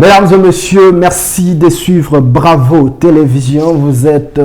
Mesdames et messieurs, merci de suivre Bravo Télévision. Vous êtes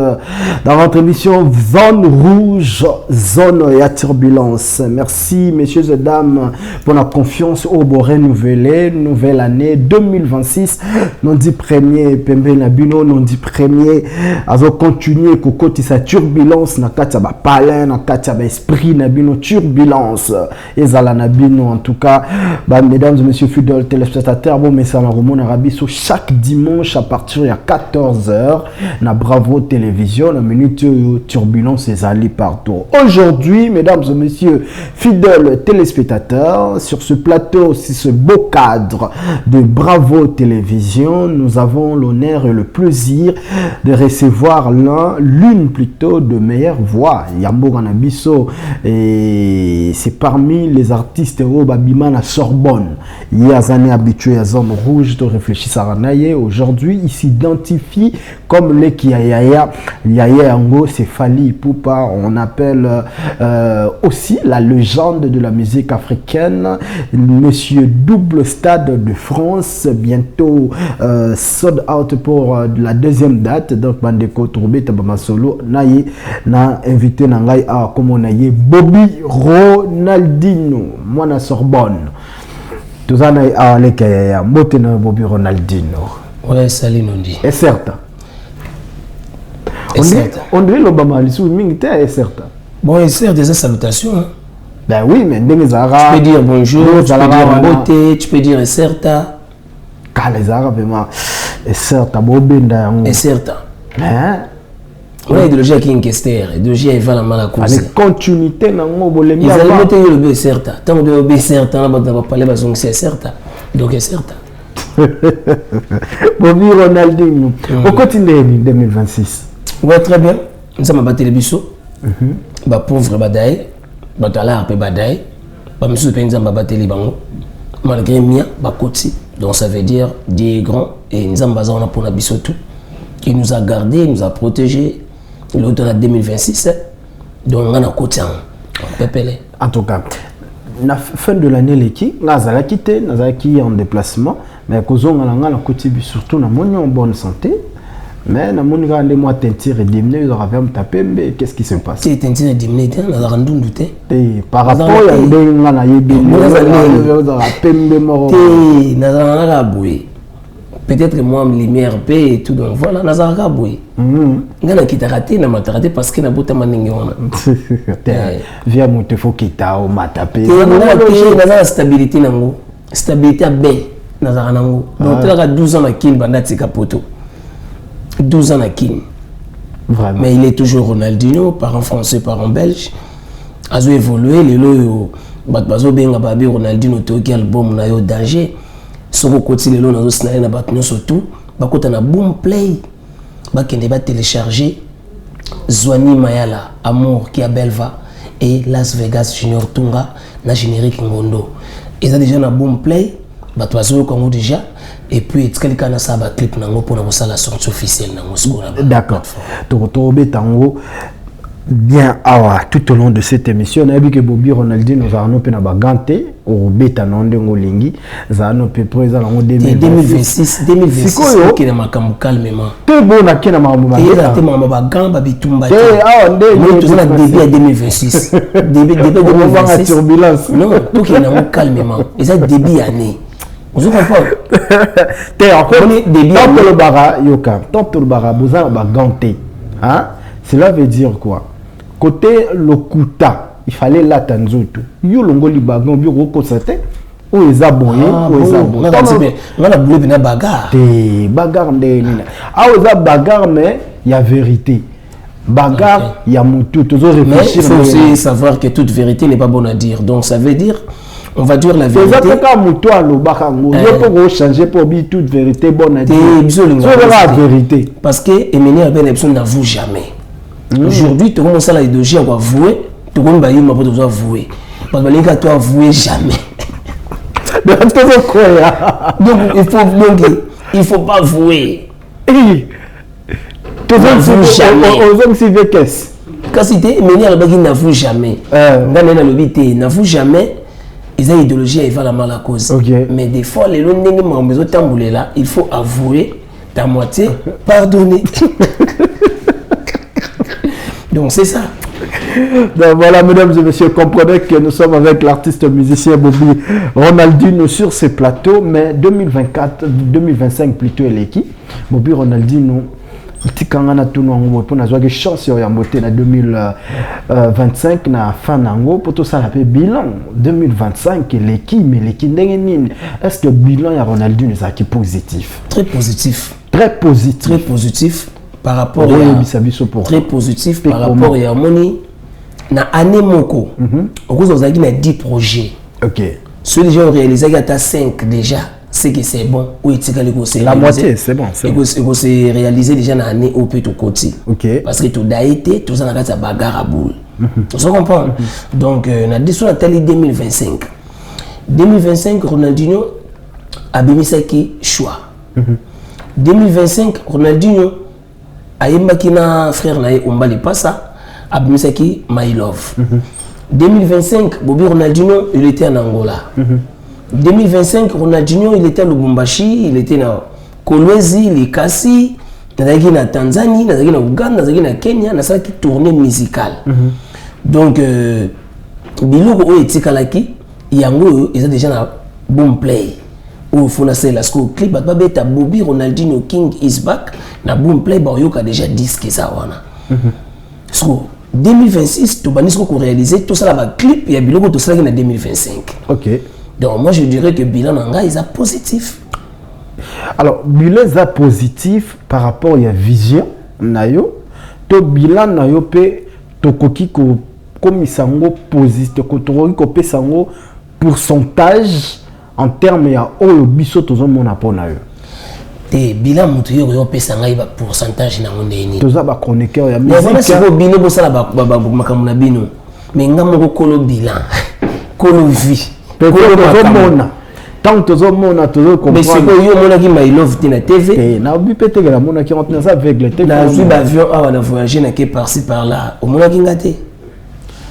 dans votre émission Zone Rouge, Zone et Turbulence. Merci, messieurs et dames, pour la confiance au beau renouvelé. Nouvelle année 2026. Nous dit premier, Pembe Nabino, nous dit premier. Azo continuer côté sa turbulence, na katia ba palin, na katia ba esprit Nabino, turbulence. Et Zala Nabino, en tout cas, mesdames et messieurs fidèles téléspectateurs, bon message à Romain Arabiso chaque dimanche à partir de 14h na Bravo Télévision, la minute turbulence et allés partout. Aujourd'hui, mesdames et messieurs fidèles téléspectateurs, sur ce plateau, sur ce beau cadre de Bravo Télévision, nous avons l'honneur et le plaisir de recevoir l'une plutôt de meilleures voix. Yambo Ganabiso, et c'est parmi les artistes au Babima la Sorbonne. Il y a des années habitués à Zone Rouge de réfléchir à Ranaye. Aujourd'hui, il s'identifie comme les Kiayaya. Yaya Ango, c'est Fally Ipupa. On appelle aussi la légende de la musique africaine, Monsieur Double Stade de France. Bientôt, sold out pour la deuxième date. Donc, Bandeko Tourbe, Tabama Solo, Naye, na invité Nangai à comme on a Bobby Ronaldinho, moi na Sorbonne. Tout ça n'a pas été fait. Bobby Ronaldinho. Ouais, salut Nondi. Et certain. On dirait l'Obama, il est certain. Bon, et certes, des salutations. Hein. Ben oui, mais tu peux dire bonjour, tu peux dire beauté, tu peux dire certain. Car les Arabes, et certain, Bobinda. Et certain. Hein? On a idéologie qui est inquestère, idéologie est vraiment mal à cause. La continuité, ils allaient mettre le B certain. Tant que le B certain, on va parler de c'est certain. Donc c'est certain. Bobby Ronaldinho. Au continue 2026. Ouais, très bien. Nous sommes battu les bisous. Bah pauvre badaï, bah t'as peu badaï, bah monsieur Penza m'a battu les bangos. Malgré mien, bah côté. Donc ça veut dire Dieu est grand et nous sommes basés on a pour la bisou tout. Qui nous a gardé, nous a protégé. L'automne 2026, donc on a côté en tout cas, la fin de l'année, l'équipe, nous avons quitté, nous avons quitté en déplacement, mais nous avons côté surtout nous avons en bonne santé, mais nous avons des mois teinture et diminué, nous avons tapé, mais qu'est-ce qui se passe? C'est teinture et diminué, nous avons douté. Par rapport à ce que nous avons peut-être moi lumière paix et tout donc voilà nazaraka boy ngana kita raté na mataraté parce que na bota maningi wana via moto faut kita o matape na stabilité nango stabilité B nazaraka nango donc là 12 ans na kin bandati kapoto 12 ans na kin vraiment mais il est toujours Ronaldinho parent français parent belge azo évolué les loyo bazo benga babi Ronaldinho to qui album na yo danger. Soko koti lelo na zosina na batno surtout bakota na boom play bakende ba télécharger Zwani Mayala Amour qui a Belva et Las Vegas Junior Tunga na générique Ngondo ils ont déjà na boom play batwazo kongo déjà et puis tkalika na sa ba clip nango pour na sala sortie officielle nango sikola. D'accord. To betango bien tout au long de cette émission, on a vu que Bobby Ronaldinho nous avons na baganté au beta nonde ngolingi za no pe présent en 2026 qui na makambu calmement te bona kena mambo et là te mambo bagamba bitumba mais tout na début à 2026 début 2026 turbulence non tout qui na calmement et ça début année vous comprenez te encore début tant le bara yoka tant le bara boza baganté hein cela veut dire quoi? Côté Lokuta, il fallait l'attendre tout. Yo longo li bagon bi ko constater o ezaboye o ezaboye. On a boulé na bagarre. Te bagarre ndeni. Ah o za bagarre mais il y a vérité. Bagarre, il y a mutu toujours réfléchir. Il faut aussi savoir que toute vérité n'est pas bonne à dire. Donc ça veut dire on va dire la vérité. C'est ça mutu a lo bakango. Yo pour changer pour bi toute vérité bonne à dire. C'est la vérité. Parce que Emmanuel Abel Epson n'avoue jamais. Aujourd'hui, tu commences à la idéologie à avouer, tu commences à avouer. Parce que les gars, tu avouer jamais. Donc, il faut pas avouer. Tu n'avoues jamais. Quand c'était Emmanuel Abel qui n'avoue jamais. N'avoue jamais. ils ont une idéologie et ils vont la mal à cause. Okay. Mais des fois, les longs là, il faut avouer ta moitié, pardonner. Donc c'est ça. Donc voilà, mesdames et messieurs, comprenez que nous sommes avec l'artiste musicien Bobby Ronaldinho sur ces plateaux, mais 2024, 2025 plutôt, elle est qui? Bobby Ronaldinho, tikangana tout nous pour nous avoir chance ya moté na 2025 na fin nango pour tout ça la bilan 2025 les qui mais les qui nini est-ce que bilan ya Ronaldinho est qui positif? Très positif. Très positif. Très positif par rapport à très positif par rapport à Moni na année moko. Au cours de 10 projets. OK. Ceux déjà réalisé qu'il y a 5 déjà. C'est que c'est bon. Oui, la moitié, c'est bon. C'est bon. C'est réalisé déjà dans l'année au petit côté. OK. Parce que tout a été, tout ça n'a pas bagarre à boule. Tu comprends? Donc, on a dit sur la télé 2025. 2025, Ronaldinho a mis ça qui choix. 2025, Ronaldinho a yembaki na frère na Ombali Passa a mis ça qui My Love. 2025, Bobby Ronaldinho, il était en Angola. 2025, Ronaldinho, il était à Lubumbashi, il était à Kolwezi, Likasi, il était en Tanzanie, il était en Ouganda, il était en Kenya, il était en tournée musicale. Donc, Biloko est Tikalaki, Yango, il est déjà en Boom Play. Où il faut lancer la clip, il y a Bobby Ronaldinho King is back, na Boom Play, il y a déjà 10 qui sont là. So, 2026, tu vas réaliser tout ça, le clip, il y a Biloko, tout ça en 2025. OK. Donc moi je dirais que bilan nanga est positif. Alors bilan est positif par rapport à la vision nayo. To bilan nayo pe to koki ko komisango positif to koki ko pesango pourcentage en termes ya oyo biso tozo mona pona yo. Te bilan mutu yo pesanga iba pourcentage na ndeni. Toza ba chroniqueur ya musique. Mais c'est ko bino bo sala ba makamuna bino. Mais ngamo ko lo bilan. Ko lo vie. Tant que tu as comprendre. Mais c'est quoi, il y a qui My Love na TV. Na obi pete que la mona qui rentre ça avec le TV. Na suis avion ah on a voyagé na qui par-ci par-là. Au mona qui ngate.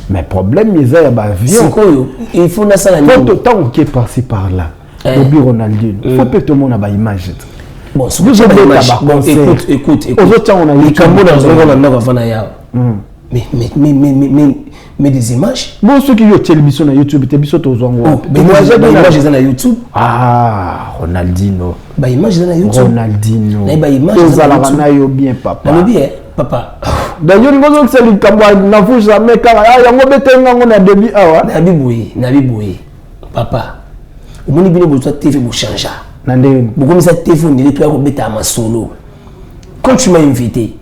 Mais problème il y a ba avion. C'est quoi il faut na ça la nuit. Tant que par-ci par-là. Bobby Ronaldinho. Faut que tout le monde a ba image. Bon, c'est bon écoute. Aux on a les cambo dans le monde avant na ya. Mais des images. Bon, ceux qui ont télévision sur YouTube, tu as vu ça aux Anglais. Mais moi, j'ai des images sur YouTube. Ah, Ronaldinho. Bah, image sur YouTube. Ronaldinho. Bah, image sur YouTube. Bien, papa. Bien, papa. D'ailleurs, nous avons fait le campagne. Nous avons fait jamais car il y a un peu de temps on a début. Nabi Boui. Papa. Au moins, il y a besoin de TV pour changer. Nandé. Beaucoup de ça, téléphone, il est prêt à mettre à ma solo. Quand tu m'as invité,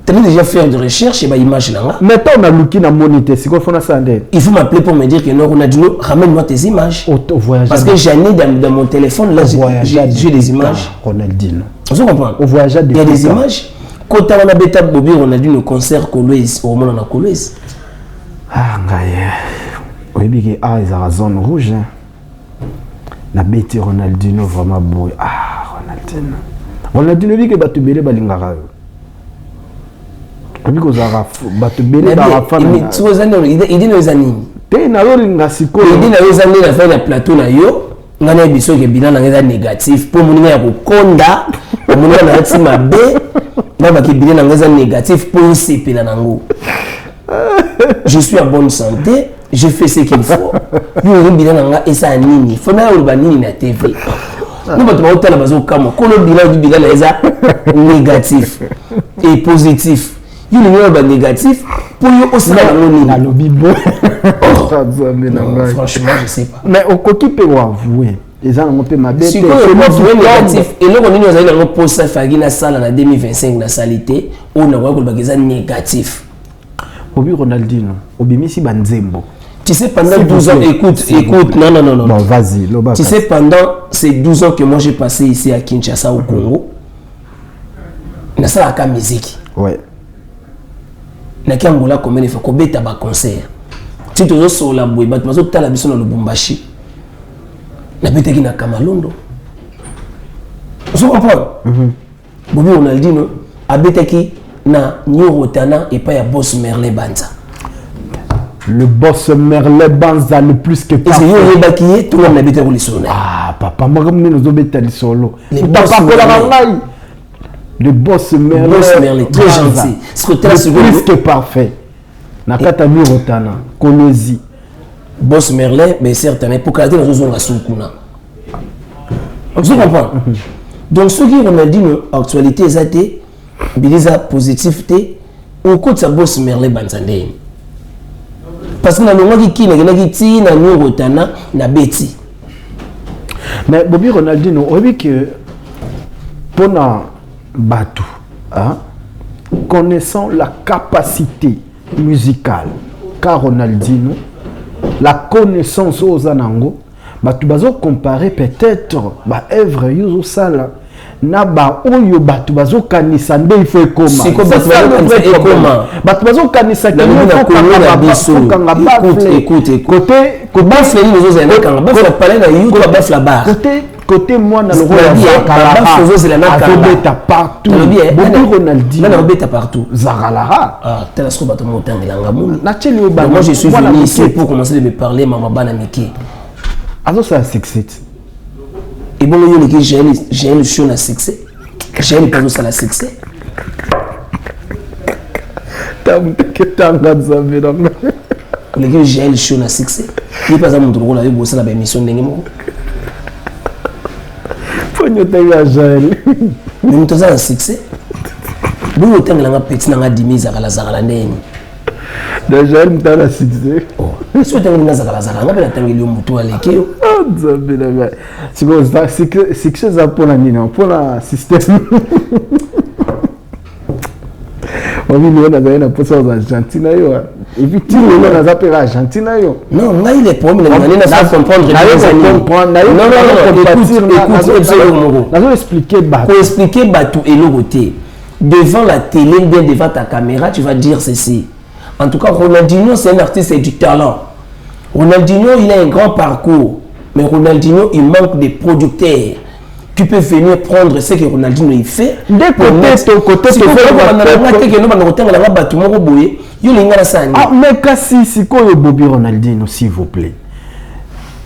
tu as déjà fait de recherche et bah image là. Maintenant on a looké dans moniteur, c'est quoi faut ça ndé. Il faut m'appeler pour me dire que non Ronaldinho ramène-moi tes images. Parce que j'en ai dans mon téléphone là j'ai des images. Ronaldinho. Vous comprenez? Au voyage il y a des images. Quand on a bêta Bobby Ronaldinho concert Kolwezi au moment on a Kolwezi. Ah ngaye. Oui bien ah ils ont zone rouge. Na bêta Ronaldinho vraiment beau. Ah Ronaldinho dit que ba te belé balingara. Il dit plateau na yo ngana biso ke bilan na négatif pour moninga ya kokonda moninga na ati mabe na ba ke bilan na négatif pour sepela nango. Je suis en bonne santé, je fais ce qu'il faut. Yo bilan na esa nini faut na yo ba nini na TV. Nous va te la bazo kama ko le bilan na eza négatif et positif. Il y a un négatif pour eux aussi dans le bibo. Franchement, je ne sais pas. Mais au côté peut avouer. Les gens ont fait ma bête. Si vous avez négatif, et là on est dans un poste à faire la salle en 2025 la salité, on a voir que c'est négatif. Bobby Ronaldinho, Obimisi Banzembo. Tu sais pendant 12 ans, écoute, non. Bon, vas-y, tu sais pendant ces 12 ans que moi j'ai passé ici à Kinshasa au Congo, on a ça la musique. Ouais. Na Angola combien de fois ko beta ba concert ti tozo sola boy ba bazo tala biso na Lubumbashi na beta ki na Kamalondo vous comprenez Bobby Ronaldinho a beta ki na New Rotana et pas ya Boss Merlin Banza Le boss Merle Banza, le plus que parfait. Et tout le monde habite le solo. Ah, papa, moi, je suis le solo. Le boss Merle, très gentil. Le plus que parfait. Nakata Mirotana, Kolosi. Boss Merle, mais certainement, pour garder la zone à Soukuna. Vous comprenez? Donc, ce qui on a dit, l'actualité, c'est la positivité, au coup de sa boss Merle Banzandé. Parce que mais Bobby Ronaldinho, on dit que pour Batou, connaissant la capacité musicale car Ronaldinho, la connaissance aux Anango, Batou bazo comparer peut-être ba œuvre yuzo sala na ba oyo Batou bazo kanisa nde il faut comment c'est quoi Batou bazo kanisa qui écoute côté côté moi na le roi partout partout Zagalara moi je suis venu ici pour commencer de me parler maman bana miki alors ça succès et bon j'ai une show à succès j'ai une pause à la succès j'ai une show à succès il pas à mon droit là bosser la émission ndenge mo mais nous avons un succès nous autant que la petite n'a dimise à la zara ndenge déjà nous avons un succès si tu as une zara zara n'a pas tangi le mutu aleke c'est succès ça pour la nina pour la système on vit nous on a une poste aux Argentine yo et puis tu on a zappé Argentine yo non là il est problème on n'a pas comprendre non expliquer pour expliquer Batou et le côté devant la télé bien devant ta caméra tu vas dire ceci en tout cas Ronaldinho c'est un artiste et du talent Ronaldinho il a un grand parcours mais Ronaldinho il manque de producteurs. Tu peux venir prendre ce que Ronaldinho il fait. Dès ton côté, tu mais kasi si quoi Bobby Ronaldinho s'il vous plaît.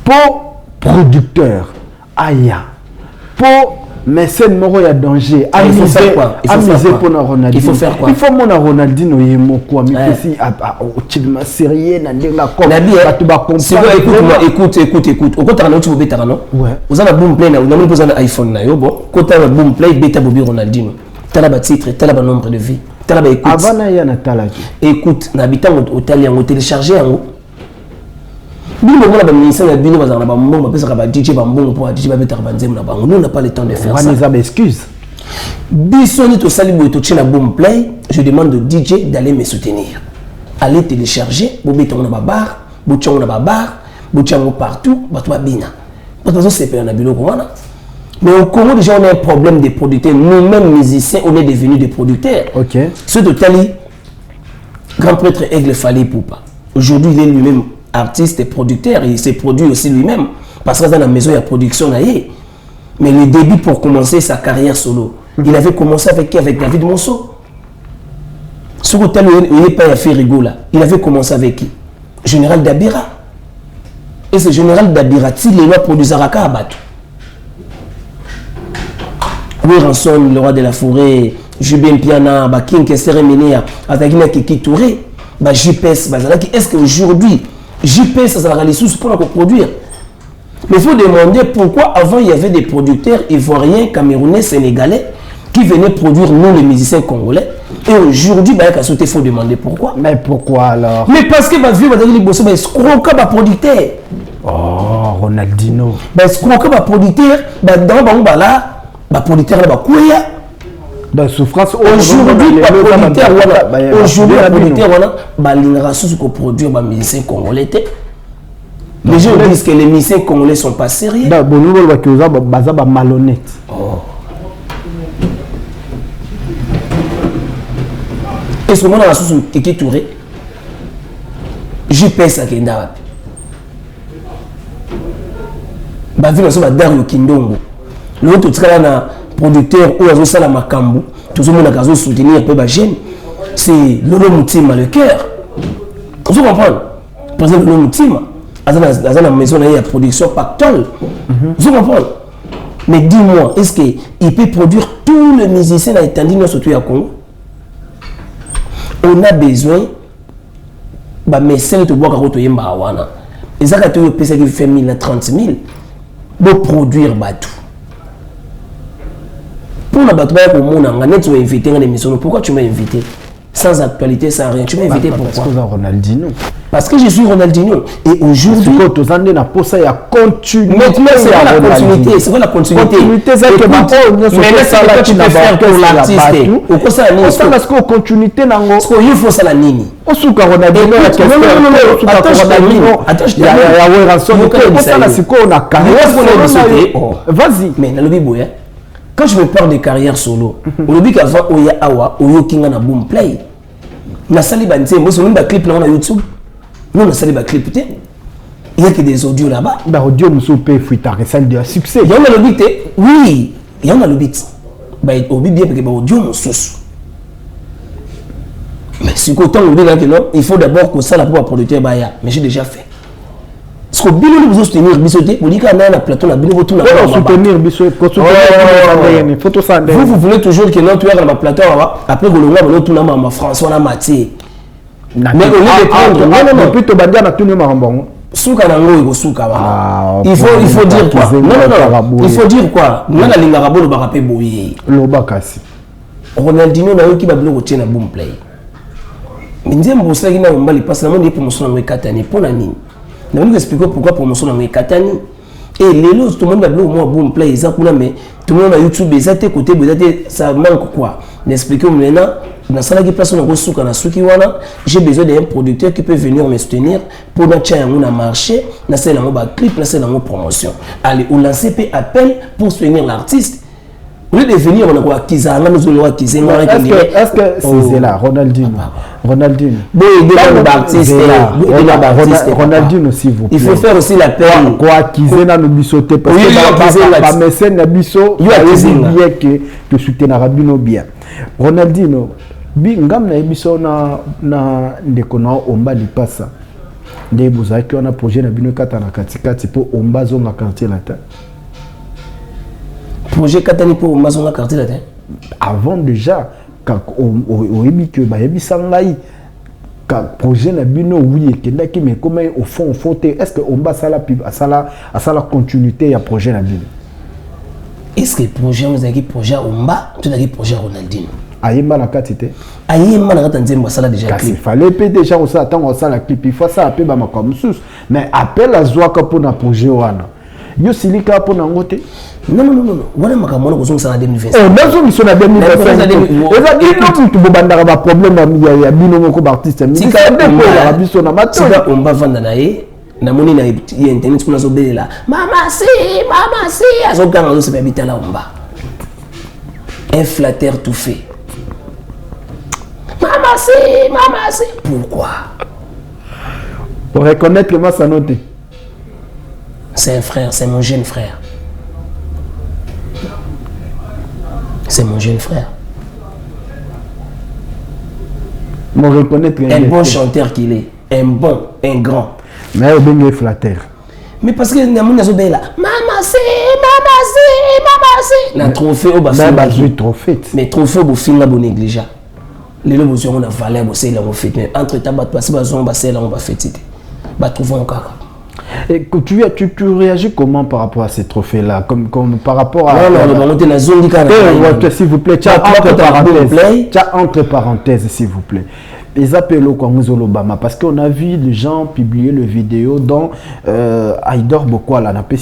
Pour producteur, aya. Pour mécène moro ya danger. Il faut faire quoi? Pour Ronaldinho. Il faut faire quoi? Il faut mon Ronaldinho yemo quoi mais si au tilma sérieux na ndenga comme écoute au côté tu beta non vous avez boom play na vous avez un iPhone na yo bon côté boom play beta Bobby Ronaldinho tala ba titre tala ba nombre de vie tala ba écoute avant na ya na tala écoute na bitan hôtel yango télécharger yango bino mona ba ministère ya bino bazana ba mbongo pesa ba DJ ba mbongo pour DJ ba beta ba nzemu na bango nous n'a pas le temps de faire ça on a des excuses bisoni to sali boy to china boom play je demande au DJ d'aller me soutenir allez télécharger bobeta na ba bar bochongo na ba bar bochongo partout bato ba bina bato zo sepe na biloko wana mais au Congo déjà on a un problème de producteurs nous-mêmes musiciens on est devenus des producteurs OK ce de Tali grand prêtre Aigle Fally Ipupa aujourd'hui il est lui-même artiste et producteur il s'est produit aussi lui-même parce que dans la maison il y a production là mais le début pour commencer sa carrière solo il avait commencé avec qui? Avec David Monceau ce que il n'est pas fait rigoler il avait commencé avec qui? Général Dabira et ce Général Dabira il est là pour du Zaraka à Batou oui Ranson le roi de la forêt Jubin Piana King Kessere Menea Atagina Kiki Touré JPS est-ce qu'aujourd'hui JPS ça va les sous pour produire mais il faut demander pourquoi avant il y avait des producteurs ivoiriens, camerounais, sénégalais qui venaient produire nous les musiciens congolais et aujourd'hui il faut demander pourquoi. Mais pourquoi alors? Mais parce que vu les boss mais escroquer ba producteur. Oh Ronaldinho. Escroquer ba producteur dans ba là ba producteur là ba kuya. Dans souffrance aujourd'hui ba producteur voilà aujourd'hui ba producteur voilà ba lingara sous ko produire ba musiciens congolais. Les gens disent que les musiciens congolais ne sont pas sérieux. Bon, nous voulons que vous soyez malhonnête. Oh. Est-ce que nous avons sous Kiki Touré? JPS à Kenda. Bavi nous sommes Dario Kindongo. L'autre un producteur ou un salam Makambu. Tout le monde a soutenir peu jeune. C'est Lolo Moutima le cœur. Vous comprenez? par exemple le Mutima dans la maison de production Pactol. Vous comprenez? Mais dis-moi, est-ce qu'il peut produire tous les musiciens dans l'étendue surtout à Congo? On a besoin de médecins de boire à Yemba Wana. Et ça, quand tu as fait 1000 à 30 000 pour produire tout. Pour la bataille pour mon an, tu m'as invité dans l'émission. Pourquoi tu m'as invité? Sans actualité, sans rien. Tu m'as invité pourquoi? Parce que c'est Ronaldinho. Parce que je suis Ronaldinho. Et aujourd'hui. Quand tu as dit que il y a continuité. Maintenant, c'est quoi la continuité? C'est quoi la continuité? Continuité, c'est que maintenant, c'est quoi tu peux faire pour l'artiste? Ou quoi ça, Nini? Parce que continuité, parce qu'il faut ça, la Nini. On sait que Ronaldinho, non. Attends, je termine. Il y a un son. Vas-y. Mais dans le Bible, quand je me parle de carrière solo, on dit qu'avant, il y a Awa, il y a Kinga na Boom Play. Na sali banze, moi c'est même des clips là on a YouTube. Nous on a sali des clips. Il y a que des audios là-bas. Bah audio nous peut fuiter récent de succès. Il y en a le beat. Oui, il y en a le beat. Bah au beat bien parce que audio nous sous. Mais si autant on dit là que non, il faut d'abord que ça la pour producteur baya. Mais j'ai déjà fait. Parce que Bilo nous soutenir bisoté, on dit qu'on a un plateau, on a Bilo tout la soutenir bisoté, vous voulez toujours que notre tueur dans ma plateau après que l'on a tout dans ma François na Mathieu. Mais au lieu de prendre non plutôt bandia na tout le marambon. Souka na ngo souka ba. Il faut dire quoi? Non, il faut dire quoi? Na la linga rabolo ba rapé boyer. Loba kasi. Ronaldinho na yoki ba Bilo ko tiena Boom Play. Minze mbosa ki na mbali passe na monde promotion na Katani pour la nini. Je vais vous expliquer pourquoi promotion dans Katani. Et les lots, tout le monde a bloqué Boom Play, mais tout le monde a YouTube, ça manque quoi? D'expliquer maintenant, dans ça qui place on a souka na souki wana, j'ai besoin d'un producteur qui peut venir me soutenir pour notre chaîne on a marché, na celle en bas clip, na celle en promotion. Allez, on lance appel pour soutenir l'artiste. Au lieu de venir, on a quoi Kizanga, nous allons Kizanga. Est-ce que c'est là, Ronaldinho? Ronaldinho. Ronaldinho, s'il vous plaît. Il faut faire aussi la peine. Quoi Kizanga nous bisoter parce que la mécène biso, il y a bien que tu soutiens Rabino bien. Ronaldinho, ngam na biso na ndeko na omba lipasa. Nde bozaki on a projet na bino kata na katikati pour omba zonga quartier latin. Projet Katani pour Mazonga quartier latin. Avant déjà, quand on a dit que Sangai, quand projet na bino oui que ndaki mais comment au fond est-ce que on va ça la continuité à projet na bino? Est-ce que projet vous avez projet Omba, tu as projet Ronaldinho? Ayemba la katité. Ayemba la katité ça là déjà clip. Il fallait pas déjà on s'attend ça la clip, il faut ça appel ba comme sous. Mais appel à joie pour na projet wana. Yo silika pour na ngote. Non. Voilà ma caméra que ça en 2025. Oh, dans une mission en 2025. Et ça dit non, tu peux bandara ba problème il y a bino moko artiste. Mais c'est un peu la biso na matin. On va vendre naé. Na moni na internet kuna so belela. Mama si, azo kanga zo se habiter là on bas. Un flatteur tout fait. Mama si. Pourquoi? Pour reconnaître que moi ça note. C'est un frère, c'est mon jeune frère. C'est mon jeune frère. Mon reconnaître un bon chanteur qu'il est. Un bon, un grand. Mais il est bien flatteur. Mais parce que nous avons dit là. Mama si. Le trophée au bassin. Mais trophée au film là, négligeable. Les gens ont la valeur, c'est là on fait. Mais entre temps, passer bazon, bassin là on va fêter. Bah trouver encore. Et tu réagis comment par rapport à ces trophées-là, comme par rapport à... S'il vous plaît, entre parenthèses, s'il vous plaît. Les appels au Congo Obama, parce qu'on a vu les gens publier le vidéo dont Aïdor Bokwala n'a pas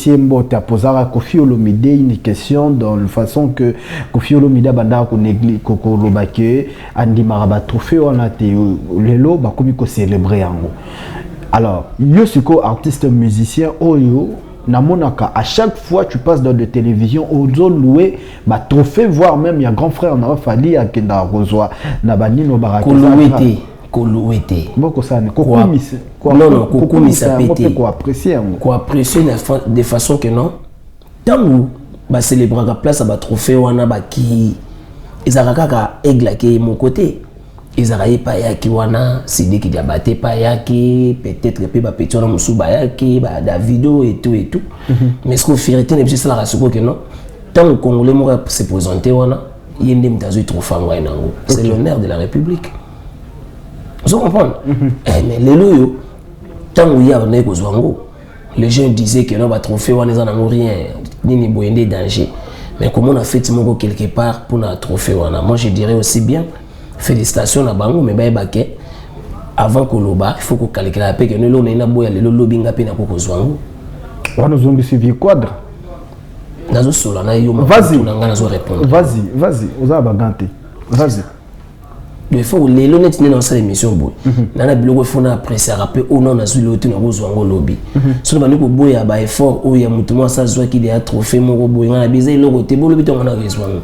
a posé à Kofi Olomide une question dans la façon que Kofi Olomide a bandar ko négli koko lobake andi maraba trophée on a été lelo ba komi ko célébrer yango. Alors, yo siko artiste musicien oyo namonaka à chaque fois tu passes dans des télévisions ozo loué ba trophée voire même il y a grand frère na fali akenda rozwa na banino baraka Kolouete. Boko sana kokumisa. Non, kokumisa pété. Ko apprécier de façon que non. Tangu ba célébrer la place ba trophée wana ba ki ezaka ka aigle ke mon côté. Ezaraye pa yaki wana, Sidiki Diabaté pa yaki, peut-être que ba petit wana musu ba yaki, ba Davido et tout et tout. Mais ce qu'on fait retenir c'est ça la raison que non. Tant que Congolais moi se présenter wana, yende mtazo trophée ngwa nango. C'est l'honneur de la République. Vous comprenez? Mais les loyaux, tant qu'il y a un kozwango, les gens disaient que non va trophée wana n'en rien, ni boyende danger. Mais comment on a fait mon quelque part pour un trophée wana? Moi je dirais aussi bien félicitations à Bango, mais baké avant que l'oba, il faut qu'on calcule la paix que nous on a une boya le lobby n'a pas na koko zwango. On nous ont suivi quadre. Nazo sola na yo. Vas-y. Nazo répondre. Vas-y. Vous avez baganté. Vas-y. Il faut les honnêtes dans cette émission boy. Nana biloko fona apprécier rappeler au nom na zulu otu na zwango lobby. So ba ndiko boya ba effort o ya mutu mo sa zwa ki de a trophée mo boy na biza ile côté bo lobi to na zwango.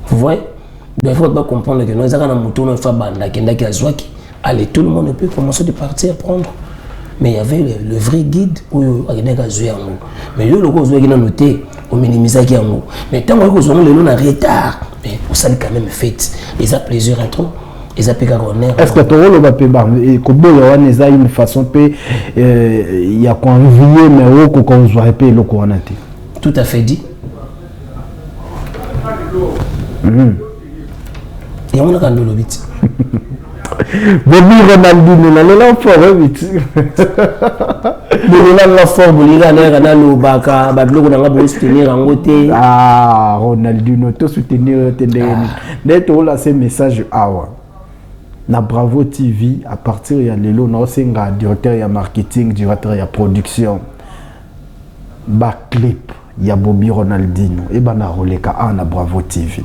Vous voyez? Il faut pas comprendre que nous avons un mouton qui allez, tout le monde peut commencer de partir à prendre. Mais il y avait le vrai guide où il y a des gens. Mais le logo qui a noté, on minimise qui mais tant que nous avons le retard, mais on s'est quand même fait. Ils ont plaisir à trop. Ils ont payé honneur. Est-ce que tu as une façon de il y a quoi envier, mais qu'on soit payé le courant? Tout à fait dit. Et on a quand même le bit. Bobby Ronaldinho, on a l'enfant, vite. On a l'enfant, on a le baka, on a soutenir en côté. Ah, Ronaldinho, tu soutenir, d'être là, ces messages. Na Bravo TV, à partir de l'élo, on a un directeur de marketing, directeur de production. Clip, il y a Bobby Ronaldinho, et ben, on a Bravo TV.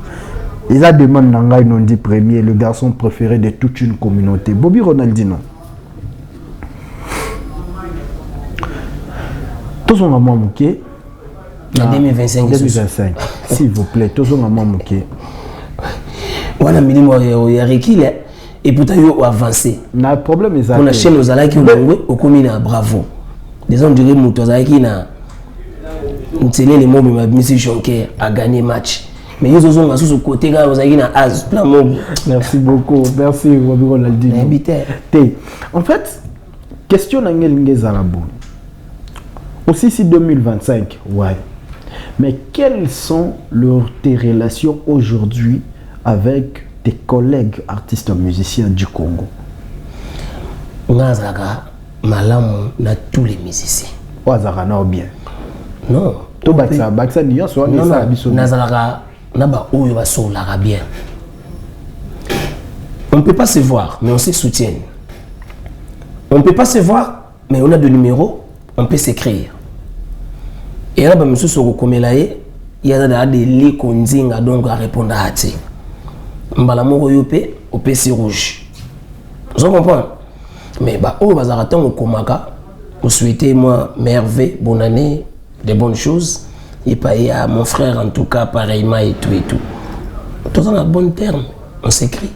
Ils ont demandé Nangai Nondi premier, le garçon préféré de toute une communauté. Bobby Ronaldinho. Tous on a manqué. En 2025. 2025. S'il vous plaît, tous on a manqué. Voilà, mais il y a recul et pourtant il a avancé. Le problème est ça. On a chez nos alaki au commune à Bravo. Les gens diraient Moutos Alaki na. On tenait les mots mais M. Jonker a gagné match. Mais ils ont ce côté là, vous avez une as plein de. Merci beaucoup, merci Bobby Ronaldinho. En fait, question d'Angel Zalabou. Aussi si 2025, ouais. Mais quelles sont tes relations aujourd'hui avec tes collègues artistes musiciens du Congo? Nazaka, Malam, na tous les musiciens. Ouazaka na bien. Non. To baksa niyo so na ça biso. Nazaka Naba Oyo va sur l'arabien. On ne peut pas se voir, mais on se soutient. On ne peut pas se voir, mais on a des numéros, on peut s'écrire. Et là, monsieur Sorokomelaye, il y a des lits qu'on dit donc à répondre à Hati. Mbalamoro Yope, au PC rouge. Vous comprenez? Mais bah, au Bazaraton, au Komaka, vous souhaitez moi merveille, bonne année, des bonnes choses. Et pas à mon frère en tout cas pareillement et tout et tout. Tout en bon terme, on s'écrit.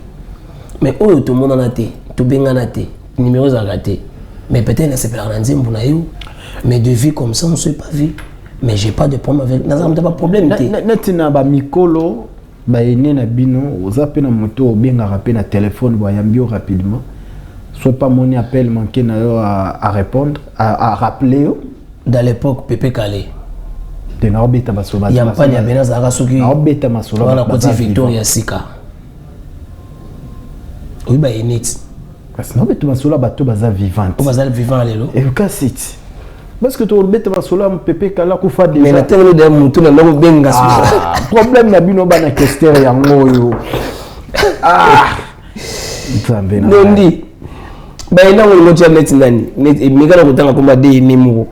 Mais oh tout le monde en a été, tout bien en a été, numéros à rater. Mais peut-être c'est pas un mais de vie comme ça on ne s'est pas vu. Mais j'ai pas de problème avec. N'a pas de problème. Netina ba mikolo ba ene na bino ozape na moto bien rappeler na téléphone ba yambio rapidement. Soit pas mon appel manqué à répondre à rappeler. Dans l'époque Pépé Calé. Il y a un peu de Benazarasuki. On a côté Victoria Sika. Oui, bah, il est net. Parce que nous avons bateau vivant. Nous avons vivant à l'élo. Et casse parce que tu as bête masola Pépé Kala Koufa déjà. Mais la télé de mon tour na benga. Problème na bino bana question ya ngoyo. Ah. Non dit. Bah, il y a un autre net nani. Net et migala kutanga komba de nimu.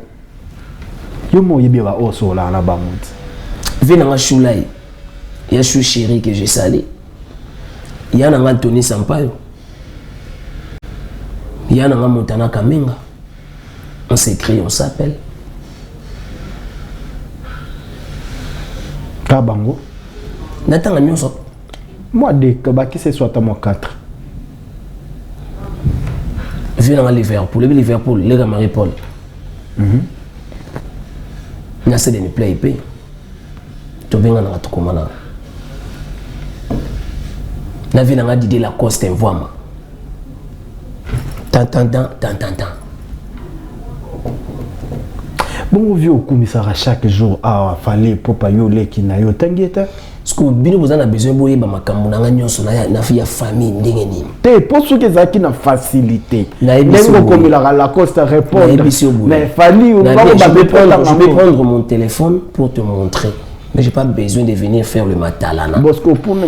Yomo yebiwa oso la na bamut. Vena nga shulai. Ya chou chéri que j'ai salé. Ya na nga Tony Sampaio. Ya na nga Montana Kamenga. On s'écrit, on s'appelle. Kabango. Natanga nyonso. Moi de Kabaki c'est soit à moi 4. Vena nga Liverpool, les gars Marie-Paul. Il y a des play IP. Tu viens dans la Tokomana. Na vie n'a dit la coste envoie. Tant. Bon, vieux au commissariat chaque jour, fallait pour pas yoler qui n'a eu tangueta. Parce que bien vous en a besoin de ma makamuna na fille famille ndengeni. Te pour ceux qui zaki na facilité. Même comme la coste répondre. Mais fallait je vais prendre mon téléphone pour te montrer. Mais j'ai pas besoin de venir faire le matalana. Parce que pour nous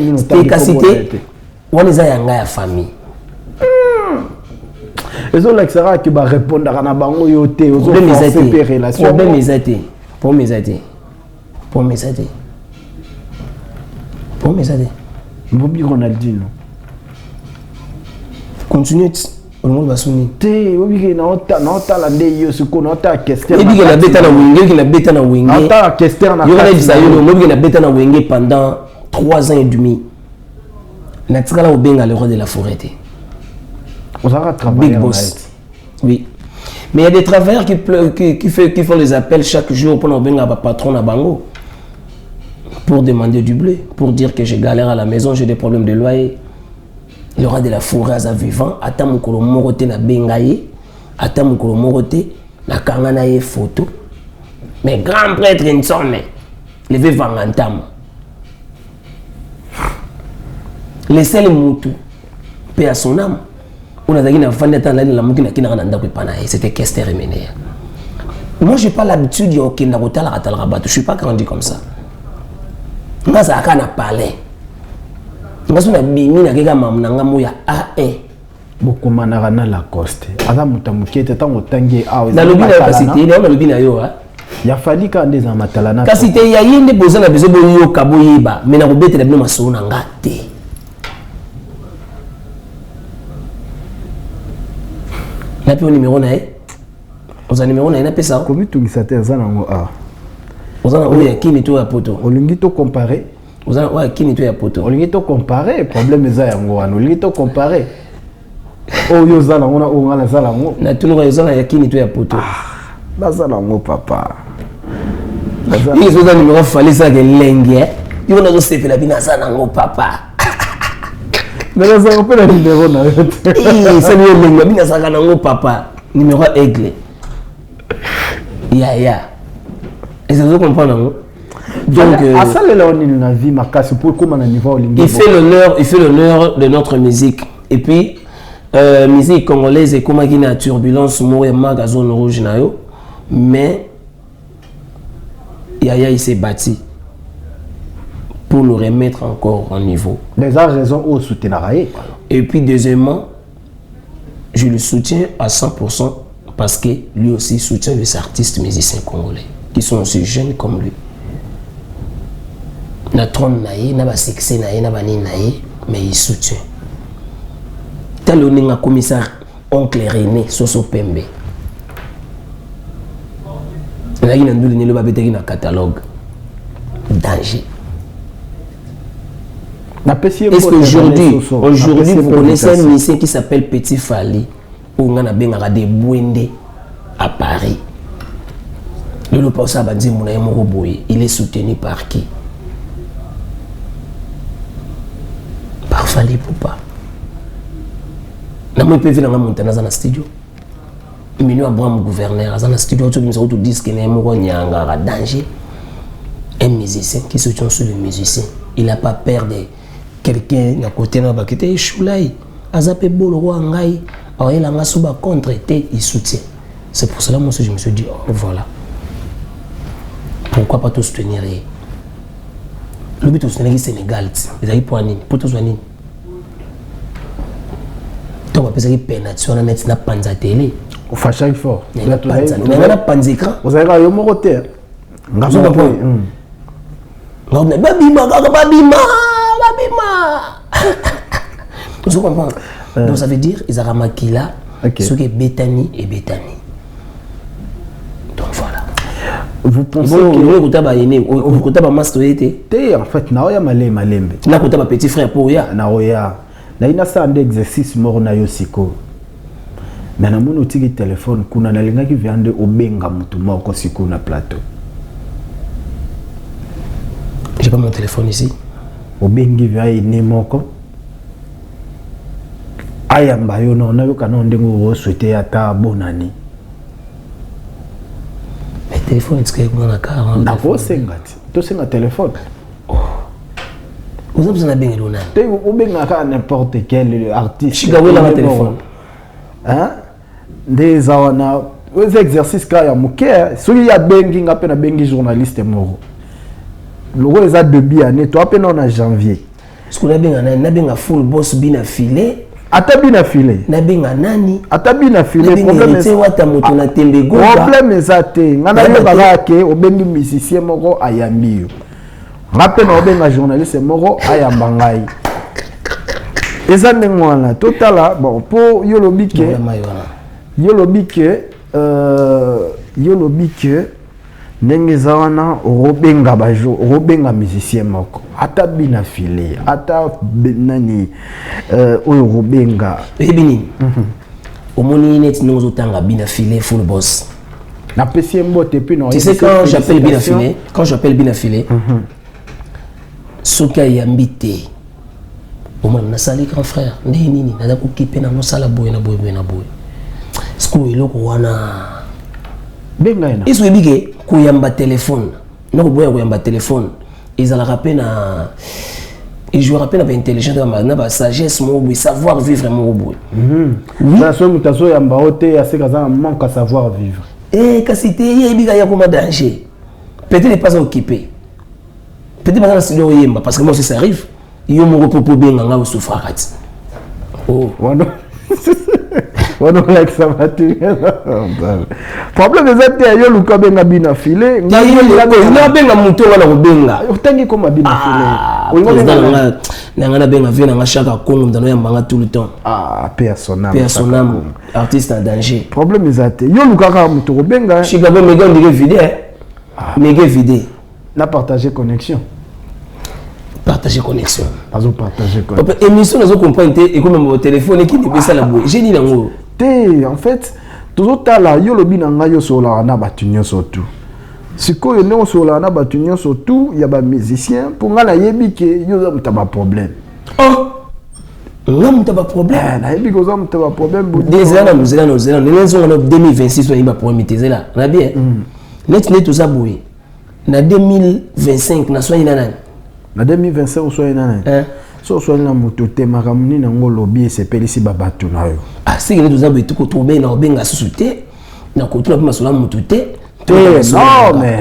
on est à famille. Les autres sera qui va répondre à la banque yoté aux autres relations. Pour mes aider. Bobby Ronaldinho. Continue. Le monde va sonner. Te Bobby na ota la ndé yo suko na ota question. Et bien la bêta na wingé qui la bêta na wingé. Na ota question na. Yo na bisa yo Bobby na bêta na wingé pendant 3 ans et demi. Na tikala obenga le roi de la forêt. On va travailler. Big boss. Oui. Mais il y a des travailleurs qui font les appels chaque jour pour nous benga patron à Bango. Pour demander du blé, pour dire que je galère à la maison, j'ai des problèmes de loyer. Le roi de la forêt à vivant, attends mon kolo moroté na bengaye, attends mon kolo moroté na kanganaye photo. Mais grand prêtre une sonne, levé vangantam. Laissez le moutou, paix à son âme. On a dit qu'il la mouki na nanda c'était Kester Remené. Moi j'ai pas l'habitude de okenda kotala katala rabat, je suis pas grandi comme ça. Nga za kana parler. Nga sona bimi na keka mamu nanga moya AE. Bokoma na rana la coste. Aza mutamukete tango tangi awe. Na lobi na capacité, na lobi na yo ha. Ya fali ka ndeza matalana. Capacité ya yende boza na bezo boyo kaboyeba, mais na kobete na bino maso na ngate. Na pio numéro na e. Oza numéro na e na pesa. Komi tungisa te za nango a. Ozana oya kini to ya poto. Olingi to comparer. Ozana oya kini to ya poto. Olingi to comparer, problème eza yango wana. Olingi to comparer. Oyo za nango na onga na za nango. Na tuno ka ozana ya kini to ya poto. Na za nango papa. Il faut un numéro fallait ça que lengue. Il va nous sepela bina za nango papa. Mais là ça on peut le numéro na. Eh, ça lui lengue bina za nango papa. Numéro aigle. Ya. Et ça vous comprendre. Donc à ça le on il na vie ma casse pour comment na niveau lingue. Il fait l'honneur de notre musique et puis musique congolaise et comment qui na turbulence mo ma zone rouge na yo mais Yaya il s'est bâti pour nous remettre encore en niveau. Les raisons au soutenir. Et puis deuxièmement je le soutiens à 100% parce que lui aussi soutient les artistes musiciens congolais qui sont aussi jeunes comme lui. Na trône naïe, na ba succès naïe, na ba ni naïe, mais il soutient. Tel un commissaire oncle René Soso Pembe. Là il a donné le babé dans catalogue. Danger. Est-ce qu'aujourd'hui, vous connaissez un lycée qui s'appelle Petit Fali où on a bien des Bouende à Paris. Le Posa Banzi Mounaï Moroboy, il est soutenu par qui? Par Fali Poupa. Nous pouvons monter dans un studio. Il y a un gouverneur dans un studio qui nous dit qu'il y a un danger. Un musicien qui soutient sur le musicien. Il n'a pas peur de quelqu'un à côté de la qui est choulaï. Azapé bolo roi ngai. Alors il a un souba contre il soutient. C'est pour cela moi je me suis dit oh, voilà. Pourquoi pas tout soutenir? Le but de soutenir le Sénégal, c'est pour nini? Pour tout soutenir. Donc après ça il pénation na net na panza télé. Au fâchage fort. Na panza. Na panza écran. Vous avez eu mon côté. Ngazo pas. Non mais babima. Vous comprenez? Donc ça veut dire ils ont Makila, ce qui est Bétani et Bétani. Donc voilà. Vous pensez que en fait naoya malembe. Na kotaba petit frère pour ya. Naoya. Na ina sa ande exercice moro na yo siko. Mais na mono tiki téléphone kuna na linga ki viande obenga mutu moko siko na plateau. J'ai pas mon téléphone ici. Obengi via ine moko. ayamba yo na na yo kana ndengo souhaiter ata bonani mais téléphone est-ce que on a car d'accord sengati to senga téléphone vous avez besoin de lona te ou benga ka n'importe quel artiste chigawela na téléphone hein des awana aux exercices ka ya muke soki ya bengi nga pe na bengi journaliste moro logo les a début année toi pe na janvier ce qu'on a benga full boss bina filé Atabi na filé. Nabenga nani? Atabi na filé. Problème est wata moto na tembe goga. Problème ezate. Ngana yo bazake obengi musicien moko ayambi yo. Ngape na obenga journaliste moko ayamba ngai. Eza ndengwana totala bon pour yo lobike. Yo lobike ndenge zawana robenga bajo robenga musicien moko atabi na filé ata nani oyo robenga ebini omoni net nous otanga bina filé full boss na pesi mbote puis non tu sais quand j'appelle bina filé soka yambite omona na sali grand frère ndeni nini na ko kipe na mosala boy na boy sko eloko wana benga ina iso ebike kuyamba téléphone na koboya kuyamba téléphone ezalaka pe na et je rappelle ba intelligence na ba sagesse mo boy savoir vivre mo boy ça so mutaso yamba ote aseka za manque à savoir vivre kasi te ebika ya koma danger peut-être pas occupé peut-être pas dans studio yemba parce que moi aussi ça arrive yo mo popo benga nga souffrira oh wano wano like ça va tu problème ezate yo luka benga bina filé nga benga muto wana ko benga utangi koma bina filé olinga na benga vena nga chaka kongo ndano ya mbanga tout le temps personnel artiste en danger problème ezate yo luka ka muto ko benga Chicago mega ndike vidéo mega vidéo na partager connexion partager connexion azo partager connexion émission nazo comprendre et comme mon téléphone qui débessa la boue j'ai dit nango te en fait toujours tala yo lobi na nga yo sola na batunyo surtout siko yo no sola na batunyo surtout ya ba musicien pour nga na yebi ke yo za mutaba problème nga mutaba problème na yebi ko za mutaba problème des années nous allons en 2026 on va pour imiter là na bien net tout ça boue na 2025 na soigner nana na 2025 on soigner nana so soigner na moto te makamuni na ngo lobby se pelisi babatu na yo si nous avons tout trouvé na obenga susute na ko tout ma sola moto te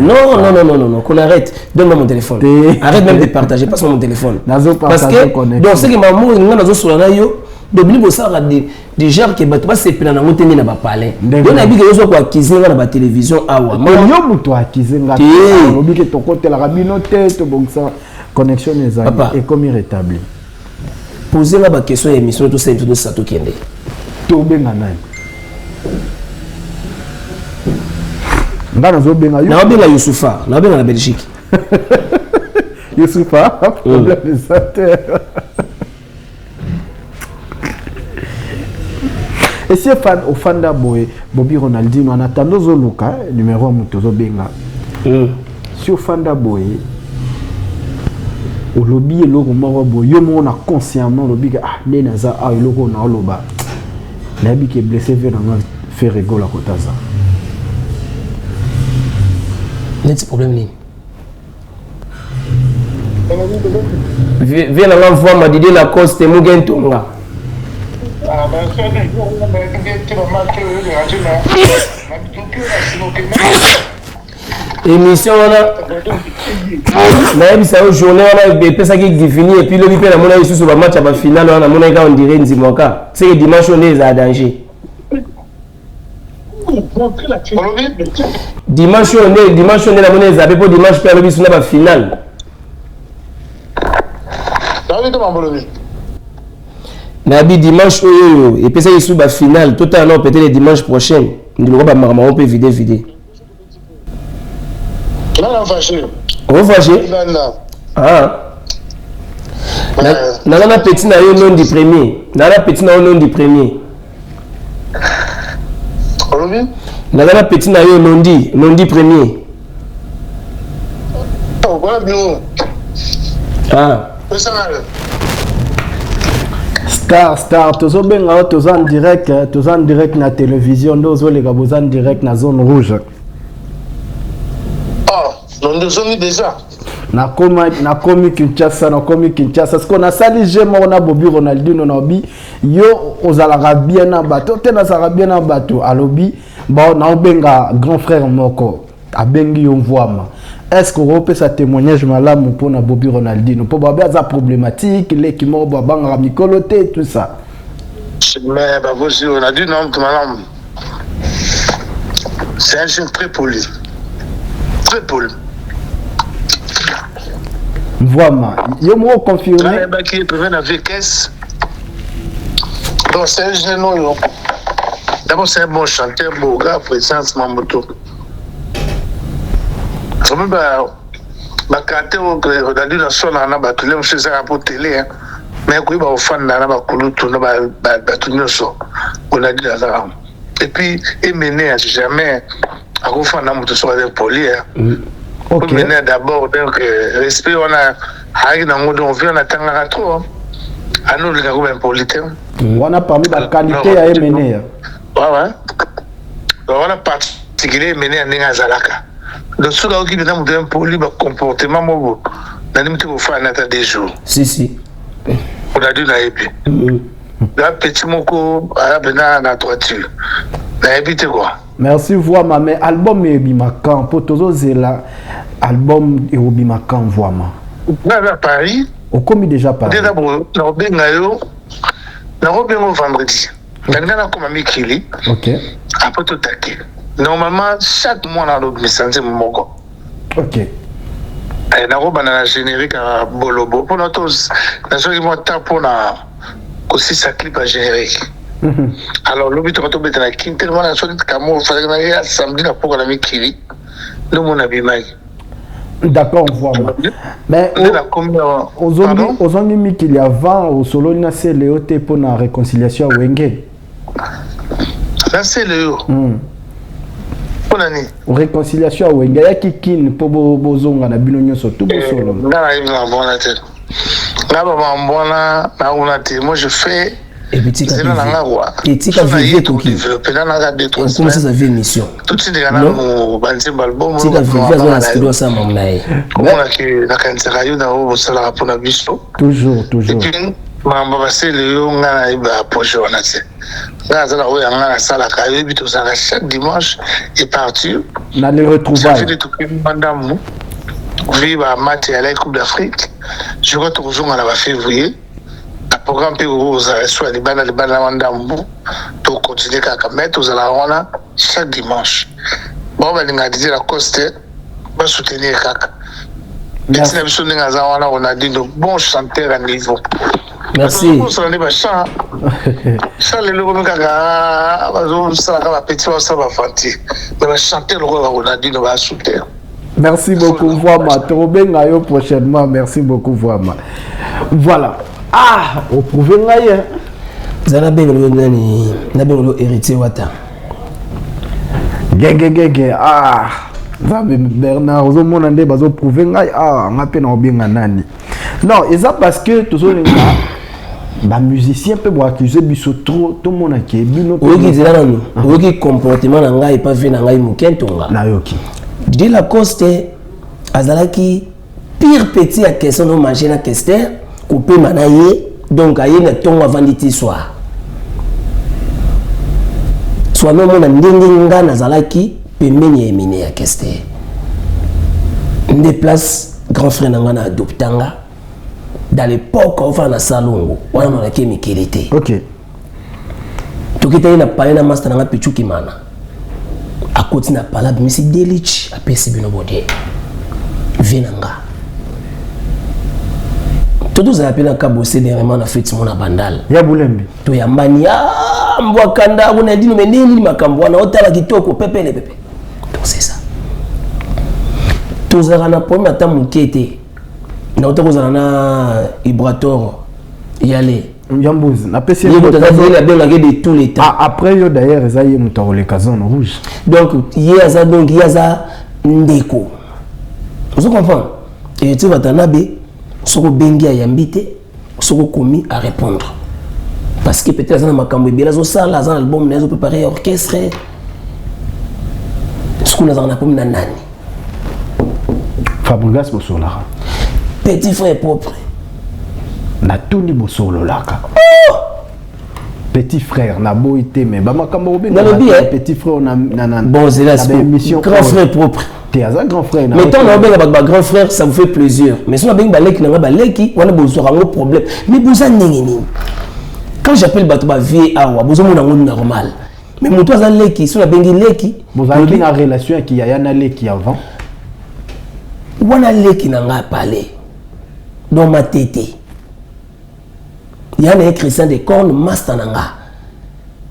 non qu'on arrête donne-moi mon téléphone arrête même de partager passe mon téléphone parce que donc c'est que maman nga nazo sola na yo de bini bosara des gens qui battu pas se pena na ngoteni na ba palais donc na bika yo so ko akizinga na ba télévision awa yo moto akizinga lobi ke tokotela kabino te to bongsa connexion ezali et comme rétabli poser la question émission tout ça tout ça tout kende to benga nani ngana zo benga yo na benga Youssoufa na benga na Belgique Youssoufa problème ça et si fan au fanda boy Bobby Ronaldinho en attendant zo luka numéro moto zo benga si au fanda boy au lobby eloko moko boy yo mo na consciemment lobby ah nena za ah eloko na loba na bi ke blessé vers na faire rigoler à côté ça net problème ni viens là voir ma Didier Lacoste Mugen Tonga émission là na ça journée on a pesa qui défini et puis le bipé la mona ici sur le match à finale on a mona on dirait Nzimoka c'est que dimanche on est à danger dimanche on est la monnaie zappé pour dimanche pour le sur la finale nabi dimanche et puis ça est sur la finale totalement peut-être le dimanche prochain nous va maman on peut vider on va fâcher na petit na yo nom du premier na petit na nom du premier na petit na yo nondi premier Star, toujours bien, tous en direct na télévision, nous les gars, en direct na zone rouge. Oh, nous sommes déjà. Na komi Kinshasa, parce qu'on a sali j'aime on a Bobby Ronaldinho na obi yo ozalaka bien na bato, te na sala bien na bato alobi ba na obenga grand frère moko abengi yo Mvwama. Est-ce qu'on peut sa témoignage malamu pour na Bobby Ronaldinho pour ba za problématique les qui mo ba banga mikoloté tout ça. Mais bah vous on a dit non malamu. C'est un jeune très poli. Très poli. Mvwama, yo mo confirmé. Bah qui peut venir avec caisse. Donc c'est un jeune non. D'abord c'est un bon chanteur, beau gars, présence Mamoto. Ça me bah quand on a dit la sonne on a battu les choses à la télé mais quoi bah au fan na ba kulutu na ba tunyoso on a dit là et puis mener jamais à quoi fan na moto sur avec poli OK mener d'abord donc respect on a haï na ngodo on vient attendre trop à nous les gars comme politaire on a parmi la qualité à mener ouais on a particulier mener à ninga zalaka donc ceux qui viennent nous donner poli ba comportement mo na nimte ko fa na ta des jours si on a dit na epi la petit moko a bena na toiture na epi te quoi. Merci Mvwama mais album e bimakan pour tozo zela album e bimakan Mvwama na Paris au commis déjà Paris déjà bon na benga yo na benga vendredi na comme mikili OK après tout taquer normalement chaque mois na le message moko OK et na na générique à Bolobo pour notre na ceux qui vont taper na aussi sa clip à générique. Alors le but de mettre na tellement na ceux qui kamo fallait na ya samedi na pour la mikili le mon abimai. D'accord Mvwama mais ozongi mikili avant au solo na c'est léoté pour na réconciliation wenge là c'est le réconciliation à Wenga ya kikine pour bozonga na bino nyonso tout solo na ina bona te na ba mbona na una te moi je fais et petit c'est là nga quoi et tika vivre tout qui peut-être na ga 2-3 comment ça fait mission tout de suite na mo banzi album tika vivre na studio ça mon nae comment na kanzaka yo na o sala pour na biso toujours mamba basele yo nga na iba projet wana te là ça là ouais nga na sala ka yo bito ça chaque dimanche et partir na les retrouvailles ça fait tout mandamu viva match à la Coupe d'Afrique je crois toujours on va février le programme peut vous soit les bana mandamu to continuer à mettre aux ala chaque dimanche bon ben nga dire la coste va soutenir kaka merci na biso nga za wana on a dit de bons chanteurs à niveau. Merci. Ça les logos me caga, ça va petit ça va fanti. Mais va chanter le roi on a dit on va soutenir. Merci beaucoup Mvwama, tobenga yo prochainement, merci beaucoup Mvwama. Voilà. Ah, au prouver ngaye. Zana bengelo nani, na bengelo héritier wata. Gege ah. Bernard ozomona nde bazo prouver ngai ah ngape na obenga nani. Non, et ça parce que toujours les ba musicien peut boire accuser biso trop tout monde qui bino oki zela nanu oki comportement na ngai pas fait na ngai mukentonga na yoki de la coste azalaki pire petit à question no manger na Kester couper manaye donc aye na tonga venditi soir soit même on a ndenge nga nazalaki pembeni emine ya Kester déplace grand frère nanga na adoptanga dans l'époque on va na salongo on a qui mikilité OK to kita ina parler na master nanga pichuki mana a côté na pala bimisi delich a pesi bino bodé venanga tout ça appelle ka bosser dernièrement na fête mon bandal ya bulembi to ya mbani mbwa kanda kuna dino meneni makambo na otala kitoko pepe donc c'est ça tout ça na premier ata mukete na otakozana na Ibrator yale Yambouz na PC de tous les temps après yo d'ailleurs ça y est mutaro les zone rouge donc yaza ndeko vous comprenez et tu vas t'anabe soko bengi à yambite soko komi à répondre parce que peut-être ça na makambo ebela zo sala za album na zo préparer orchestre ce qu'on a dans la pomme na nani Fabregas Bosolara petit frère propre na tuni Bosololaka petit frère na boité mais ba makambo dans le bien petit frère na bon c'est là émission grand frère propre t'es un grand frère mais tant on a ba grand frère ça vous fait plaisir mais si on a bien baleki na baleki on a besoin un problème mais besoin nini quand j'appelle bato ba vie awa besoin mon ngo normal mais mon toi leki si on a bengi leki vous avez une relation qui y a na leki avant on a leki na nga parler dans ma tête il y a un chrétien de cornes master nanga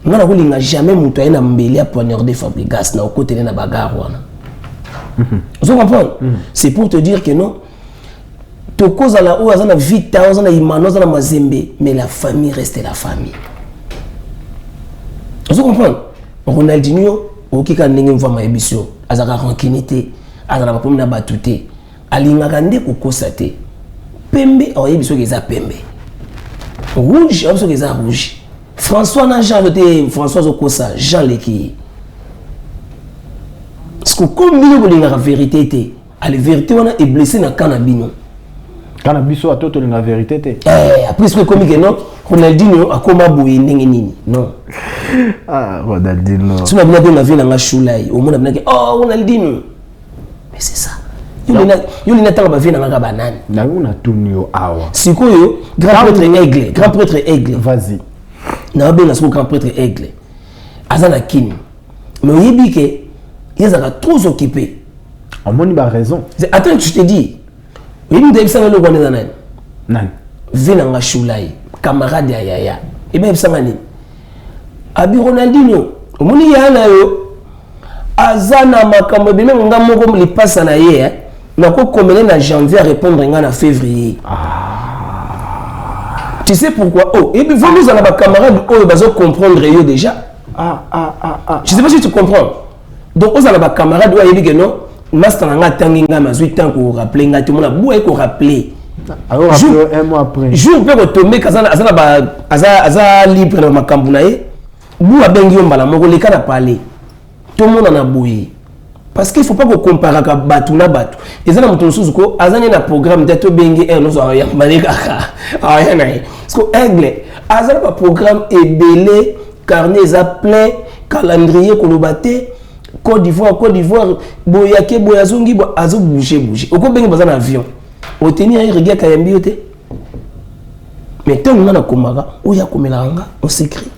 ngana ko linga jamais muto ina mbeli a poignarder Fabregas na côté na bagarre wana vous comprenez c'est pour te dire que non to cause à la ou azana vita azana imano azana mazembe mais la famille reste la famille vous comprenez Ronaldinho okika ndenge mva maebisio azaka rankinité azana bapomi na batute alinga kande ko kosate pembe oyebisio ke za pembe rouge abso ke za rouge François na Jean de François Okosa Jean Leki parce que comme bino la vérité était à la vérité on est blessé na canabino canabiso a toto la vérité té après ce que comme que non Ronaldinho a comme boye ndenge nini non ah Ronaldinho si on a bien dans la vie na choulai au monde na que oh Ronaldinho mais c'est ça yuli na tanga ba vie na nga banane na una tunio awa sikoyo grand prêtre aigle vas-y na bien na ce grand prêtre aigle azana kin mais oyebi que ils sont trop occupés. On a raison. Attends, je te dis. Il me dit que ça va le voir dans nan. Venanga Choulai, camarade ya Yaya. Et bien ça m'a dit. Abi Ronaldinho, moni ya na yo. Azana makambo bino nga moko li passe na ye. Na ko komene na janvier à répondre en février. Tu sais pourquoi? Oh, et puis vous nous allez ba camarade oh bazo comprendre yo déjà. Je sais pas si tu comprends. Donc aux alaba camarades ouais il dit que non master nga tangi nga mazui tant ko rappeler nga tout le monde boue ko rappeler alors un mois après jour peut retomber kazana azana ba aza libre na makambu na ye bou abengi yo mbala moko leka na parler tout le monde en a boué parce qu'il faut pas qu'on compare ka batu na batu ezana mutu susu ko azani na programme d'être bengi no so ya malika ya na parce que aigle azana ba programme ebelé carnet za plein calendrier ko lobaté Côte d'Ivoire, boyake boyazongi azo bouger. Oko bengi baza na avion. Oteni ay regia kayambi yote. Mais tant on a komaka, oya komelanga, on s'écrit.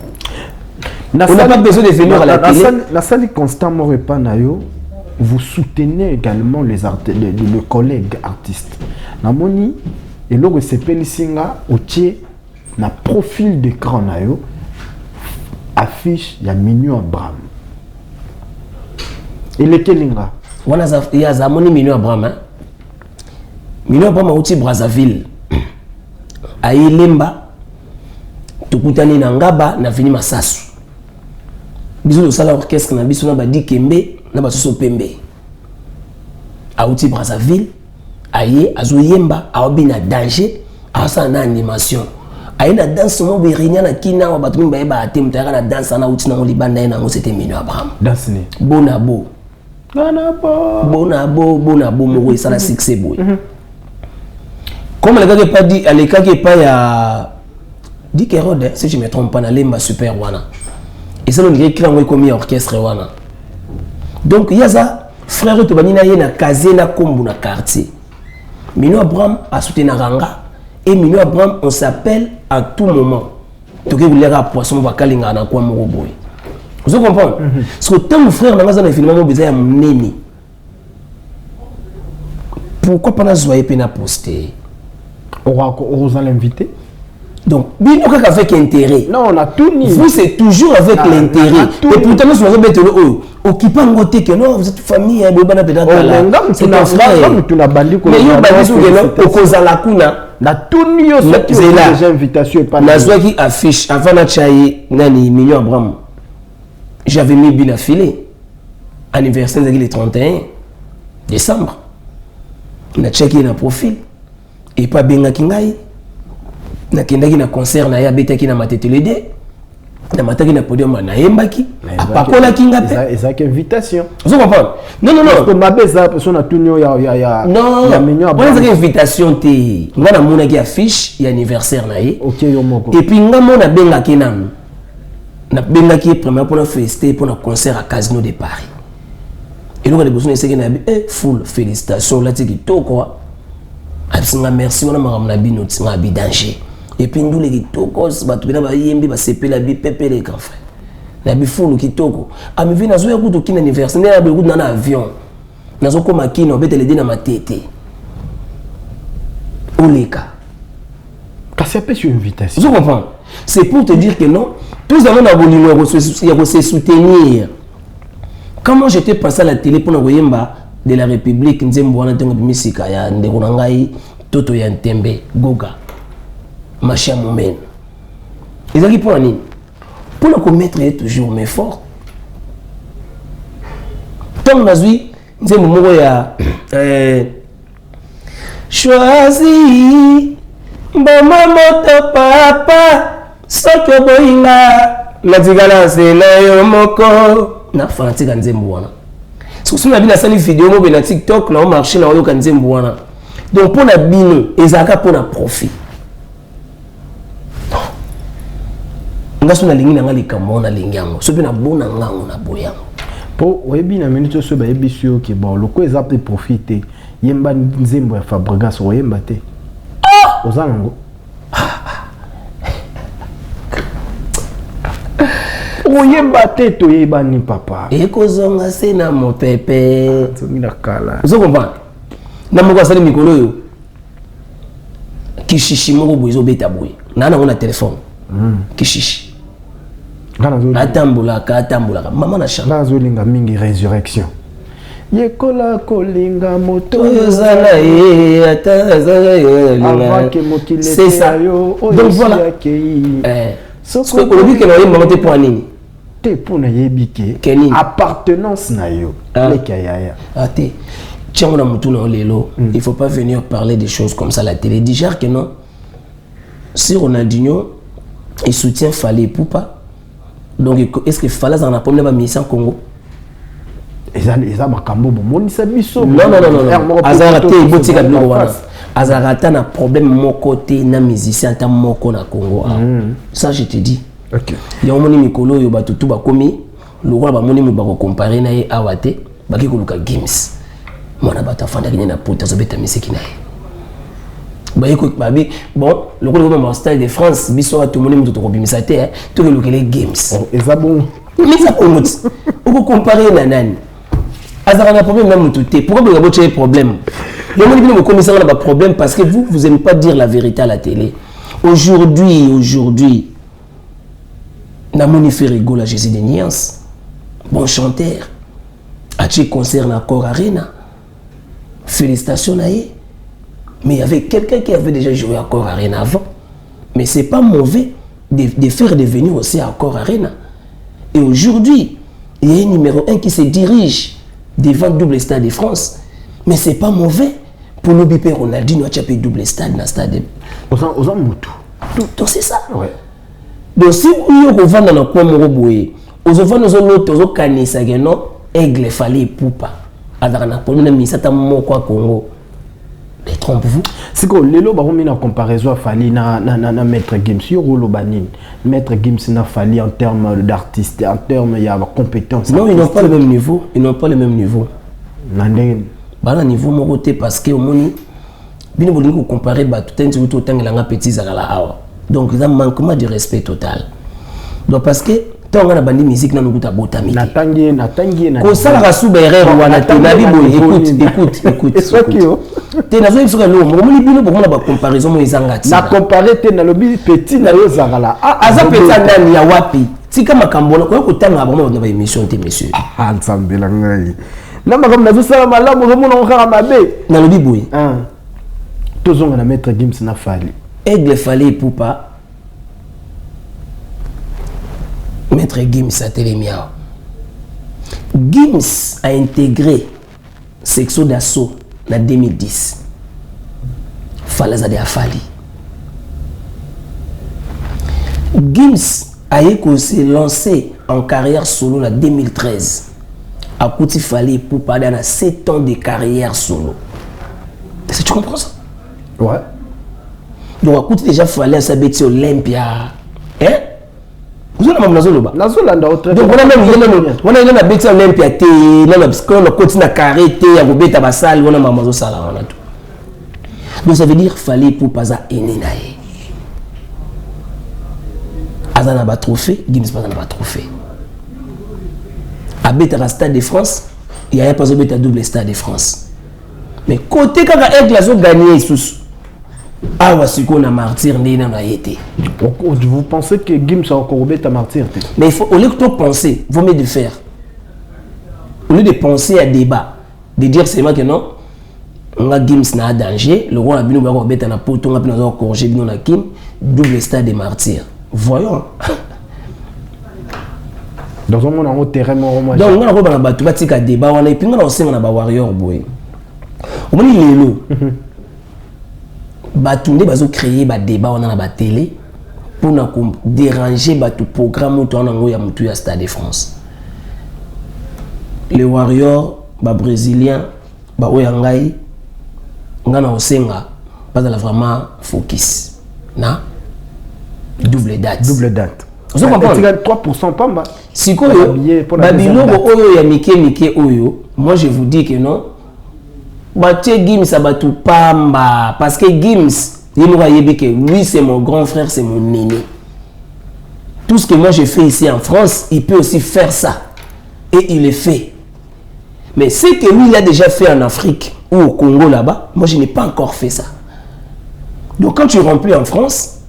On n'a pas besoin de venir à la télé. La salle Constant Morepa Nayo, vous soutenez également les collègues artistes. Namoni et logo sepeli singa otie na profil d'écran nayo affiche ya Mignon Abraham. Et les Kelinga. Il y a Zamoni Mignon Abraham. Mignon Abraham a outi Brazzaville. A Lemba. Tukutani na Ngaba na Vini Masasu. Bisous de sala orchestre na bisous na ba di Kembe na ba soso Pembe. A outi Brazzaville. Aye azo yemba a obi na danger a sa na animation. Aye na danse mo berinya na kina wa batu mba eba atem ta na danse na outi na libanda na ngo c'était Mignon Abraham. Danse ni. Bonabo. Bonabo, Moué, ça la succès, boy. Comme le gars qui pas dit, les gars qui pas ya dit Kérode, si je me trompe pas, na lemba super wana. Et ça le gars qui a commis orchestre wana. Donc il y a ça, frère tu bani na ye na casé na kombu na quartier. Mignon Abraham a soutenu Ranga et Mignon Abraham on s'appelle à tout moment. Tu que vous les rap poisson va kalinga na kwa moko boy. Vous comprenez? Parce que tant mon frère n'a pas finalement besoin de m'aimer. Pourquoi pas n'azoyer pena poster? On va l'inviter. Donc, bien avec intérêt. Non, on a tout mis. Vous, c'est toujours avec l'intérêt. Et pourtant, nous sommes bêtes occupant un côté que non, vous êtes famille, c'est ton frère. Mais il y a des gens la kuna. La tout mis déjà invitation. La joie qui affiche avant la chaye, Nani, Mignon Abraham. J'avais mis bien affilé. Anniversaire le 31 décembre. On a checké le profil. Et pas bien à Kingaï. nakendaki na concert na ye abetaki na matetelede na mataki na podium na yembaki apakolaki nga pe ezalaki invitation vous comprenez non parce que mabe eza personne a tunio ya mignon bon ezalaki invitation te nga namonaki affiche ya anniversaire na ye ok yo moko et puis nga mo nabengaki nanu nabengaki ye première mpona félicité mpona concert à Casino de Paris eloko liboso na eseki na yabi full félicitation olati kitoko abisinga merci wana makambo na bino tinga abi danger et puis ndule kitoko bato bina bayembi basepela bi pepele kan frère na bi full kitoko amivi nazo ya kutu kina anniversaire na bi kutu na avion nazo koma kino betele dina matete oleka kasi apesi sur invitation je comprends c'est pour te dire que non tous avons la bolingo ya se soutenir. Comment j'étais passé à la télé pour Ngoyemba de la République, Nzembo wana tengo bimisika ya ndeko na ngai Toto ya Ntembe Goga Machia Momen. Ezaki pour nini? Pour le mettre toujours mais fort. Tant nazui Nzembo moko ya choisi mboma moto papa soki boyinga natikala nsela yo moko na fanatika Nzembo wana soki na bino asali video mo na TikTok na marché na oyoka Nzembo wana donc mpona bino ezalaka mpona profit nga so nalingi nanga likambo nalingi yango so mpe na bona ngango na boya yango po oyebi na minute oso bayebi si yo ke bon loko eza mpe profit te yemba Nzembo ya Fabregas oyemba te oza nango oyemba te toyebani papa ekozonga se na mopepe zongi na kala ozo comprendre na moko asali mikolo oyo kishishi moko boye ezobeta boye na nango na telefone kishishi atambolaka mama na chant nazolinga mingi résurrection yekola kolinga moto ozala ye ata c'est ça donc voilà ce que kolobi ke na yemba mote pour nini te pona yebike appartenance na yo leka yaya ate tiens na mutu na lelo il faut pas venir parler des choses comme ça à la télé déjà que non si Ronaldinho il soutient Fally Ipupa donc est-ce que Fally a un problème avec Miss Congo eza makambo bomonisa biso non azarate botika biloko wana azarata na problème moko te na musicien ta moko na Congo ça je te dis ok ya omoni mikolo yo batutu bakomi lokola bamoni mo bako comparer na ye awate baki koluka games mwana bata fanda kine na puta zo beta misiki na ye bayiko babi bon lokola mo Stade de France biso atu moni mo to kobimisa te to ke lokele games eza bon mais ça pour mutu oko comparer na nani azara na problème na mutu te pourquoi vous avez un problème le monde vient me commisser à un problème parce que vous aimez pas dire la vérité à la télé aujourd'hui na moni fait rigoler à Jésus de Niance bon chanteur a-t-il concert na Accor Arena félicitations à lui mais il y avait quelqu'un qui avait déjà joué à Accor Arena avant mais c'est pas mauvais de faire devenir aussi à Accor Arena et aujourd'hui il y a un numéro 1 qui se dirige devant double stade de France mais c'est pas mauvais pour nous biper Ronaldinho a chapé double stade na stade aux mutu donc c'est ça ouais donc si vous avez vendre dans quoi moko boye aux vendre aux autres aux kanisa que non aigle Fally Ipupa azara na problème na misata moko Congo mais trompez-vous c'est que lelo ba na comparaison à Fally na maître Gims yo rolo banine maître Gims na Fally en termes d'artiste en termes il y a compétence non ils n'ont pas le même niveau nandeng bana niveau moko te parce que au moni bino bolingo comparer ba tout un tout tangela petit zakala awa donc il y a un manquement de respect total donc parce que tant on a bandi musique na nukuta botami natangi na ko sala ka sou berere wana te na bibo écoute te na zo biso lo mo moni bino bokomona ba comparaison mo ezanga ti na comparer te na lobi petit na yo zakala aza petit ndani ya wapi tika makambo na ko tanga ba mo na ba émission te monsieur nsambela ngai na makambo na zo sala malamu zo mona ngaka mabe na lobi boye tozonga na maître Gims na Fally aigle Fally Ipupa maître Gims a télémia Gims a intégré Sexo d'assaut en 2010 Fally a Fally Gims a se lancé en carrière solo en 2013. A Kouti Fally Ipupa dans 7 ans de carrière solo. Est-ce que tu comprends ça? Ouais. Donc, à Kouti déjà Fally à sa bête Olympia. Hein? Vous avez même Nazoloba. Nazolanda au Donc, on a une bête Olympia, on a continué à carrer, on a bête à Bassal, on a Mamazo Sala. Donc, ça veut dire Fally Ipupa za Enenae. Azana ba trophée, Gims pas na ba trophée. Abeta à Stade de France, il y a pas à double Stade de France. Mais côté quand Aigle a gagné sous ah c'est qu'on a martyr né na été. Vous pensez que Gims a encore bête à martyr? Mais il faut au lieu de penser, vaut mieux de faire. Au lieu de penser à débat, de dire seulement que non, on a Gims na danger, le roi a bien va bête na poto, on a bien corriger bien na Kim, double Stade de martyr. Voyons. Donc on a un terrain normal. Donc on a un bateau batika débat on a puis on a aussi on a warrior boy. On dit lelo. Batunde bazo créer ba débat on a ba télé pour na déranger bateau programme to on ya mutu ya Stade de France. Les warriors ba brésilien ba oyangai ngana osenga pas vraiment focus. Na double date. Double date. Vous comprenez? 3% pamba. Si quoi Babiloko oyo ya mike oyo, moi je vous dis que non. Batie Gims abatu pamba parce que Gims, il nous dit que lui c'est mon grand frère, c'est mon aîné. Tout ce que moi je fais ici en France, il peut aussi faire ça et il le fait. Mais ce que lui il a déjà fait en Afrique ou au Congo là-bas, moi je n'ai pas encore fait ça. Donc quand tu remplis en France,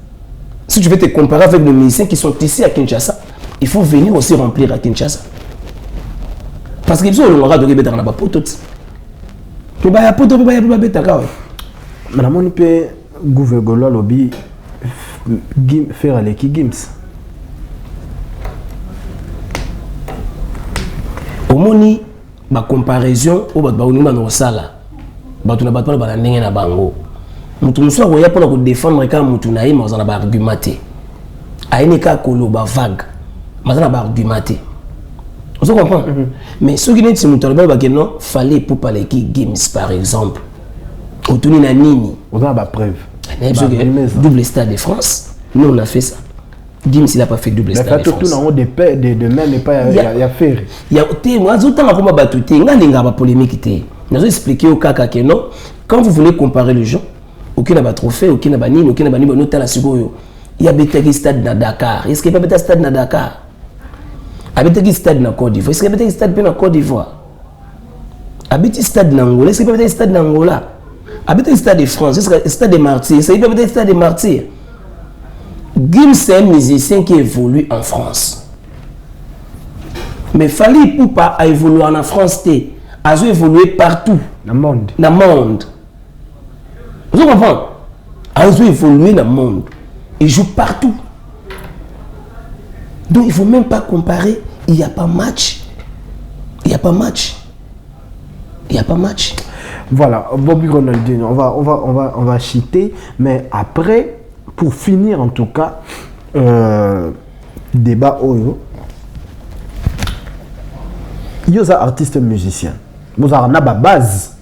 si tu veux te comparer avec les musiciens qui sont ici à Kinshasa, il faut venir aussi remplir à Kinshasa. Parce qu'ils ont le droit de répéter dans la pote. Tu vas y avoir pote, tu vas y avoir bête. Madame, on peut gouverner lobby faire les Gims. Au moni, ma comparaison au baounima no sala. Batuna batuna balandenge na bango. Mutu soit roya pour défendre quand mutu na ima on a ba argumenté. Aine ka koloba vague. Mazana ba argumenté. Vous comprenez? Mais ce qui n'est pas mutu ba que non, fallait pour parler qui Gims par exemple. Otuni na nini? On a ba preuve. Double Stade de France. Nous on a fait ça. Gims il a pas fait double Stade de France. Mais tout de paix de même pas y a faire. Il y a té moi autant comme batuté, ngalinga ba polémique té. Nous expliquer au kaka que non, quand vous voulez comparer les gens, aucun n'a pas trophée, aucun n'a pas nini, aucun n'a pas nini, noté la seconde. Il y a Betegi Stade na Dakar. Est-ce qu'il y a pas Stade na Dakar? Il y a Betegi Stade na Côte d'Ivoire. Est-ce qu'il y a Betegi Stade na Côte d'Ivoire? Il y a Betegi Stade na Angola. Est-ce qu'il y a Betegi Stade na Angola? Il y a Betegi Stade de France. Est-ce qu'il y a Stade de Martyrs? Est-ce qu'il y a Betegi Stade de Martyrs? Gims c'est un musicien qui évolue en France. Mais Fally Ipupa a évolué en France, a évolué partout. Dans le monde. Dans le monde. Vous comprenez? A évolué dans le monde. Il joue partout. Donc il ne faut même pas comparer. Il n'y a pas match. Il n'y a pas match. Il n'y a pas match. Voilà, Bobby Ronaldinho, on va chiter, mais après, pour finir en tout cas, débat Oyo, il y a des artistes musiciens. Vous avez une base,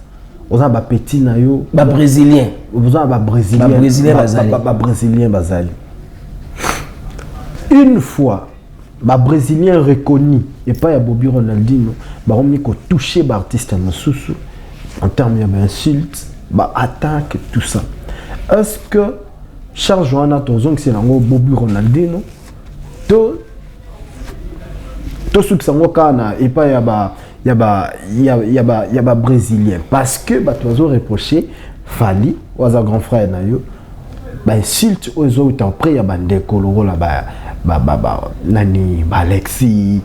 vous avez un petit nayo, un brésilien. Vous avez un brésilien. Un brésilien basali. Une fois, un brésilien reconnu, et pas Bobby Ronaldinho, bah on a touché l'artiste en termes d'insultes, attaques, tout ça. Est-ce que Charles Johanna Tozong c'est Bobby Ronaldinho, to ceux qui sont kana et pas y a brésilien parce que tu as reproché Fally ou un grand frère nayo insulte aux autres après y a des coloro là nani Alexis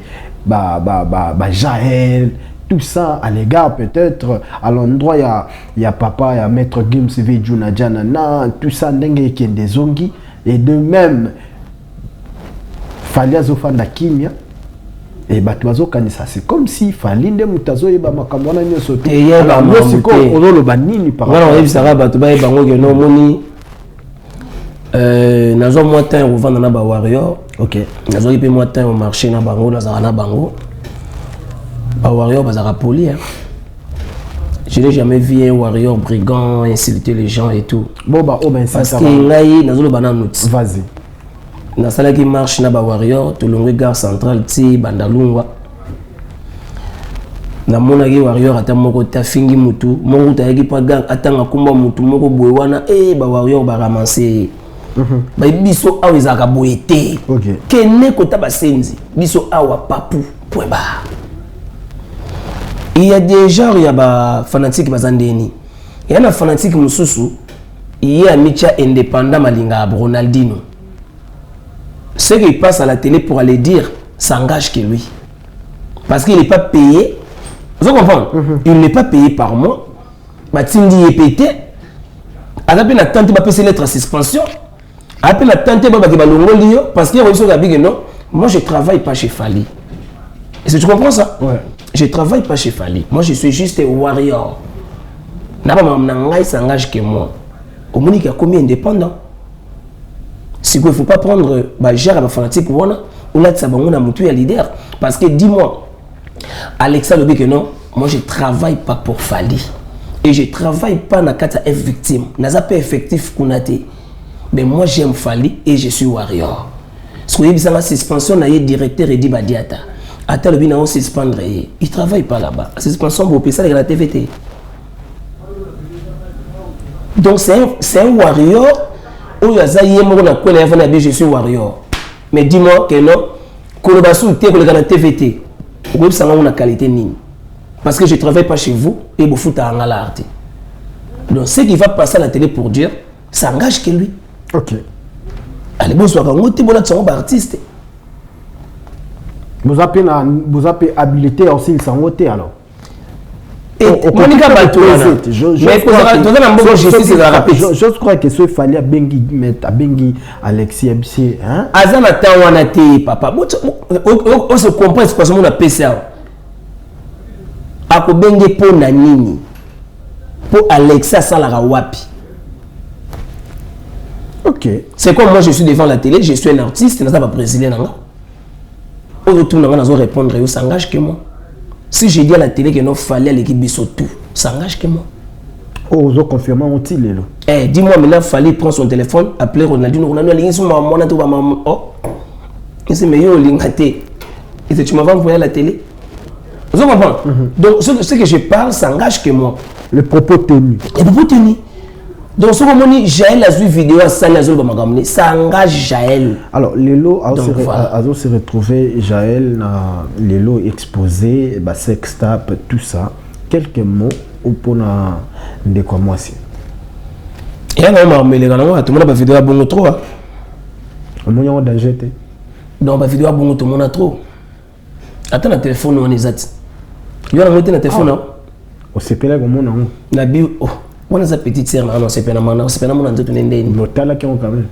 Jaël tout ça à l'égard peut-être à l'endroit il y a papa il y a maître Gims Vejuna Janana tout ça ndenge qui des zongi et de même Fally azofanda kimia et batuazo kanisa c'est comme si Fally nde mutazo yeba makambo na nyoso te yeba siko ozolo banini par rapport à ça batu ba bango ke no moni nazo moi temps au vendre na ba Warrior. OK. Nazo qui moi temps au marché na bango na bango. Ba Warrior bazara poli hein. Je n'ai jamais vu un Warrior brigand insulter les gens et tout. Bon bah oh ben parce que ngai nazo le banana note. Vas-y. Na sala qui marche na ba Warrior to longue gare centrale ti bandalungwa. Na mona ki Warrior ata moko ta fingi mutu moko ta yaki pa gang atanga kumba mutu moko boye wana ba Warrior ba ramasser. Ba biso awa izaka boyete. OK. Kene ko ta basenzi biso awa papu point ba. Il y a des genres, il y a des fanatiques bazandeni. Il y a des fanatiques mususu, il y a un métier indépendant malinga Ronaldinho. Ce qui passe à la télé pour aller dire, s'engage que lui. Parce qu'il n'est pas payé. Vous comprenez? Il n'est pas payé par mois. Batindi est pété. À peine attente de passer lettre à suspension. À peine attente de parce qu'il y a une non. Moi je travaille pas chez Fali. Est-ce que tu comprends ça? Ouais. Je ne travaille pas chez Fali. Moi, je suis juste un Warrior. Il s'engage que moi. Au moins, il y a combien indépendant? Si il ne faut pas prendre gère la fanatique, ou là, ça va un leader. Parce que dis-moi, Alexa le dit que non, moi, je ne travaille pas pour Fali. Et je ne travaille pas dans la carte F victime. Je n'ai pas effectif Kounate. Mais moi, j'aime Fali et je suis Warrior. Ce que je la suspension, il y a directeur et dit Badiata. Attends, le binao suspendre. Il ne travaille pas là-bas. La suspension, vous pouvez ça avec la TVT. Donc, c'est un Warrior. Je suis Warrior. Mais dis-moi que non, quand on va la TVT, vous savez la qualité nini. Parce que je ne travaille pas chez vous et vous foutez en l'art. Donc, ce qui va passer à la télé pour dire, ça engage que lui. OK. Allez, bonsoir, vous êtes artiste. Vous avez habilité aussi le sangoté alors. Et je crois que ce fallait bengi mettre bengi Alexis MC hein. Azana tawana te papa. On se comprend parce qu'on a PCA. Ako bengi po na nini. Po Alexis salara wapi. OK. C'est comme moi je suis devant la télé, je suis un artiste, n'a pas brésilien nanga. Au retour nanga nazo répondre yo s'engage que moi. Si je dis à la télé que non fallait l'équipe biso tout, ça engage que moi. Oh, vous confirmez on-t-il là. Eh, dis-moi maintenant fallait prendre son téléphone, appeler Ronaldinho, Ronaldinho sur maman na to maman. Oh. C'est meilleur lingaté. Et tu m'as envoyé à la télé. Vous comprenez? Donc ce que je parle, ça engage que moi. Le propos tenu. Le propos tenu. Donc, ce que Jaël a vu vidéo à Saint-Lazare, ça engage Jaël. Alors, Lelo a aussi retrouvé Jaël, Lelo exposé, sextape, tout ça. Quelques mots pour de quoi moi c'est. Et là, on m'a dit que tout le monde a vidéo à bon trop. On m'a dit danger. Donc, la vidéo à bon tout le monde a trop. Attends, le téléphone, on est zat. Il y a un téléphone. On s'est pelé comme on a. La bio. On a sa petite sœur, non, c'est pas mon c'est pas mon anto tunende. Notala qui ont quand même.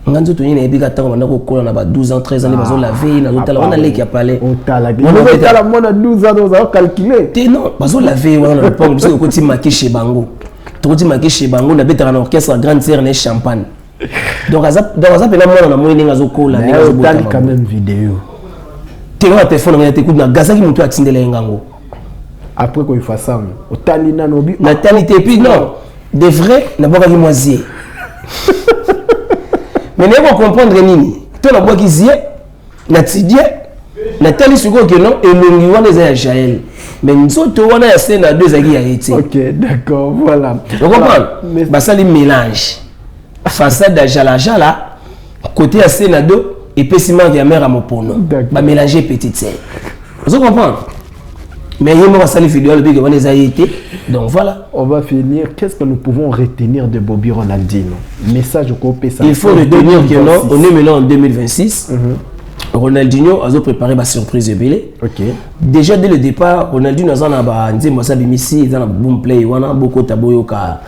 Nganzo tunine ebika tango banda ko kola na ba 12 ans 13 ans bazo laver na hôtel on a leki a parler. Otala. On hôtel moi na 12 ans on a calculé. Té non, bazo laver on a pas parce que côté maquis chez Bango. Côté maquis chez Bango na betara na orchestre grande sœur né champagne. Donc azap pela moi na moi ninga zo kola ninga zo bota quand même vidéo. Té na téléphone na te na gaza ki mutu atindela ngango. Après qu'on fasse ça, Otali Nanobi. Nathalie puis non, de vrai, n'a pas qu'à moisier. Mais n'est pas comprendre nini. Toi la bois qui zie, Natidie, Nathalie suko que non et le niveau des à Jaël. Mais nous autres on a assez na deux agi a été. OK, d'accord, voilà. Tu comprends? Bah ça les mélange. Façade à jala côté assez na deux et pessiment de mère à mon pono. Bah mélanger petite sœur. Vous comprenez? Mais il y a une vidéo donc voilà. On va finir. Qu'est-ce que nous pouvons retenir de Bobby Ronaldinho? Message au copé ça. Il faut retenir que non, on est maintenant en 2026. Ronaldinho a préparé ma surprise de Belé. OK. Déjà dès le départ, Ronaldinho a dit moi ça bimisi dans la boom play wana beaucoup taboyoka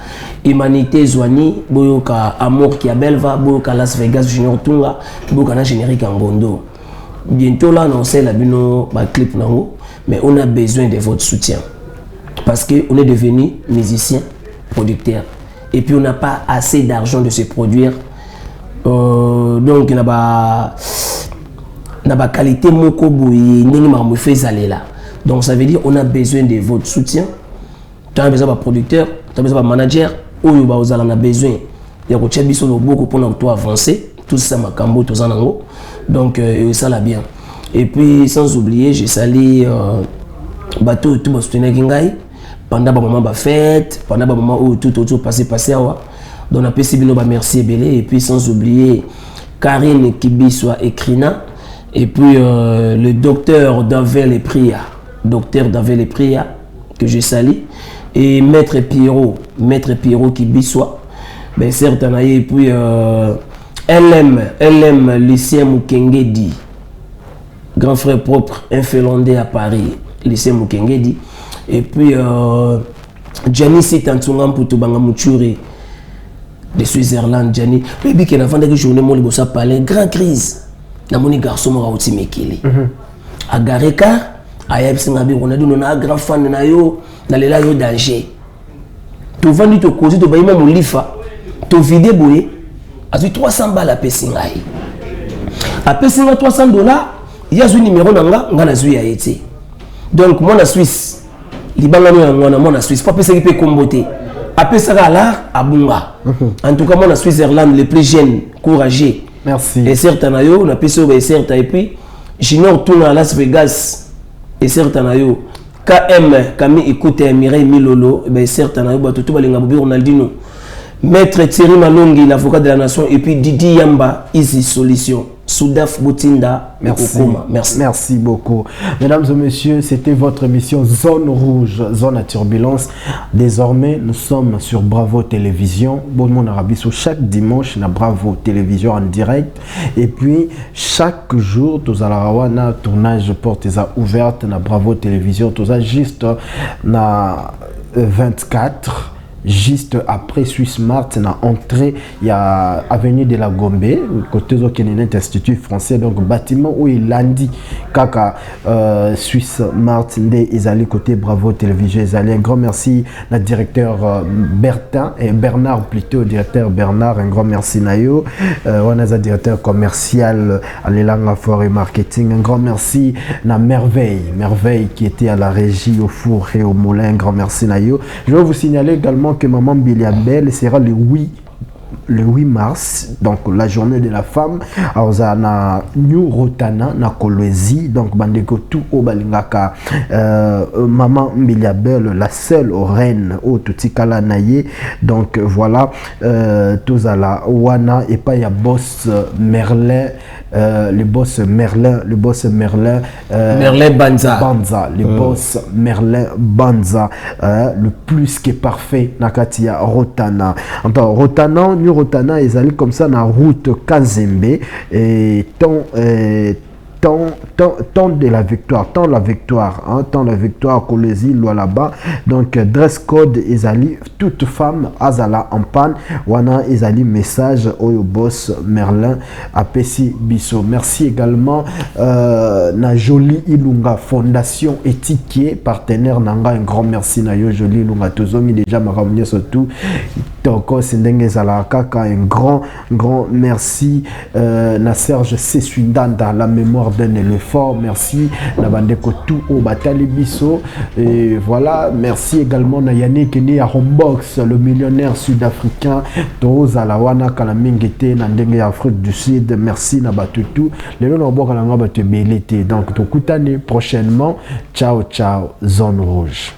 humanité zwani boyoka amour qui a belva boyoka Las Vegas Junior Tunga boyoka na générique en Gondo. Bientôt là on sait la bino ba clip nango. Mais on a besoin de votre soutien. Parce qu'on est devenu musicien, producteur. Et puis on n'a pas assez d'argent de se produire donc na ba qualité moko boye ndenge makambo fait zalela. Donc ça veut dire on a besoin de votre soutien. Tu as besoin de producteur, tu as besoin de manager, ou vous avez besoin de coacher biso loboko pour toi avancer. Tout ça makambo tout ça nango. Donc ça la bien. Et puis sans oublier, j'ai sali bateau tout soutenir kingai pendant ba moment ba fête, pendant ba moment où tout passé awa. Donc on a payé bino ba merci belé et puis sans oublier Karine Kibiswa et Krina et puis le docteur Davel Pria, que je salue et maître Pierrot Kibiswa, ben certes et puis LM lycée Mukengedi, grand frère propre, un finlandais à Paris, lycée Mukengedi, et puis Janice Tantungam Putubanga Muchuri de Switzerland, Jani, puis qui n'a pas de journée, mon libosa parler, grande crise. Na moni garçon mo rauti mekili a gareka a yebsinga bi on a dit on a grand fan na yo na lela yo danger to vandi to cause to bayima mo lifa to vide boye a 300 balles a pesingai a pesinga $300 ya zu numéro nanga ngana zu ya été donc moi na Suisse libanga no na moi na Suisse pas pesa ki pe komboté a pesaka là a bunga en tout cas moi na Switzerland les plus jeunes courageux. Merci. Et certain on a pensé au certain et puis Junior tourne à Las Vegas et certain KM Camille écoute Mireille Milolo et certain tout balinga bobi Ronaldinho Maître Thierry Malongi l'avocat de la nation et puis Didi Yamba Easy Solution Soudaf Boutinda. Merci beaucoup. Mesdames et messieurs, c'était votre émission Zone Rouge, Zone à Turbulence. Désormais, nous sommes sur Bravo Télévision. Bon monde Arabie sur chaque dimanche na Bravo Télévision en direct. Et puis, chaque jour, tous à la Rawana, tournage portes ouverte na Bravo Télévision. Tous à juste na 24. Juste après Swiss Mart, na entrée, il y a Avenue de la Gombe, côté de Institut français, donc bâtiment où il lundi, kaka Swiss Mart, ils allaient côté Bravo Télévision, ils allaient. Un grand merci à directeur Bernard plutôt, directeur Bernard, un grand merci Nayo, on a directeur commercial à l'Elanga Forêt Marketing, un grand merci à Merveille qui était à la régie au four et au moulin, un grand merci Nayo. Je vais vous signaler également que Maman Biliabel sera le 8 mars, donc la journée de la femme. Alors, na New Rotana, na Kolwezi, donc bandeko tout au balingaka. Maman Biliabel, la seule reine au Tutikala Naye. Donc voilà, tous à la Wana et pas ya boss Merlin. Le boss Merlin Banza, le boss Merlin Banza, le plus que parfait Nakatia Rotana. Enfin, New Rotana ils allaient comme ça dans route Kazembe et tant de la victoire, tant la victoire Kolezi loin là-bas. Donc dress code Ezali, toute femme azala en panne. Wana Ezali message au boss Merlin Apesi Bisso. Merci également na Jolie Ilunga Fondation Étiquet partenaire nanga, un grand merci na yo Jolie Ilunga tozomi déjà ma ramener surtout toko sendenge zala kaka, un grand merci na Serge Sesundanda, la mémoire d'un éléphant. Merci na bandeko tout au batali biso. Et voilà, merci également na Yannick Né à Homebox, le millionnaire sud-africain toza la wana kala mingete na ndenge ya Afrique du Sud. Merci na batutu lelo na boka na ngaba belete. Donc tokutane prochainement. Ciao Zone Rouge.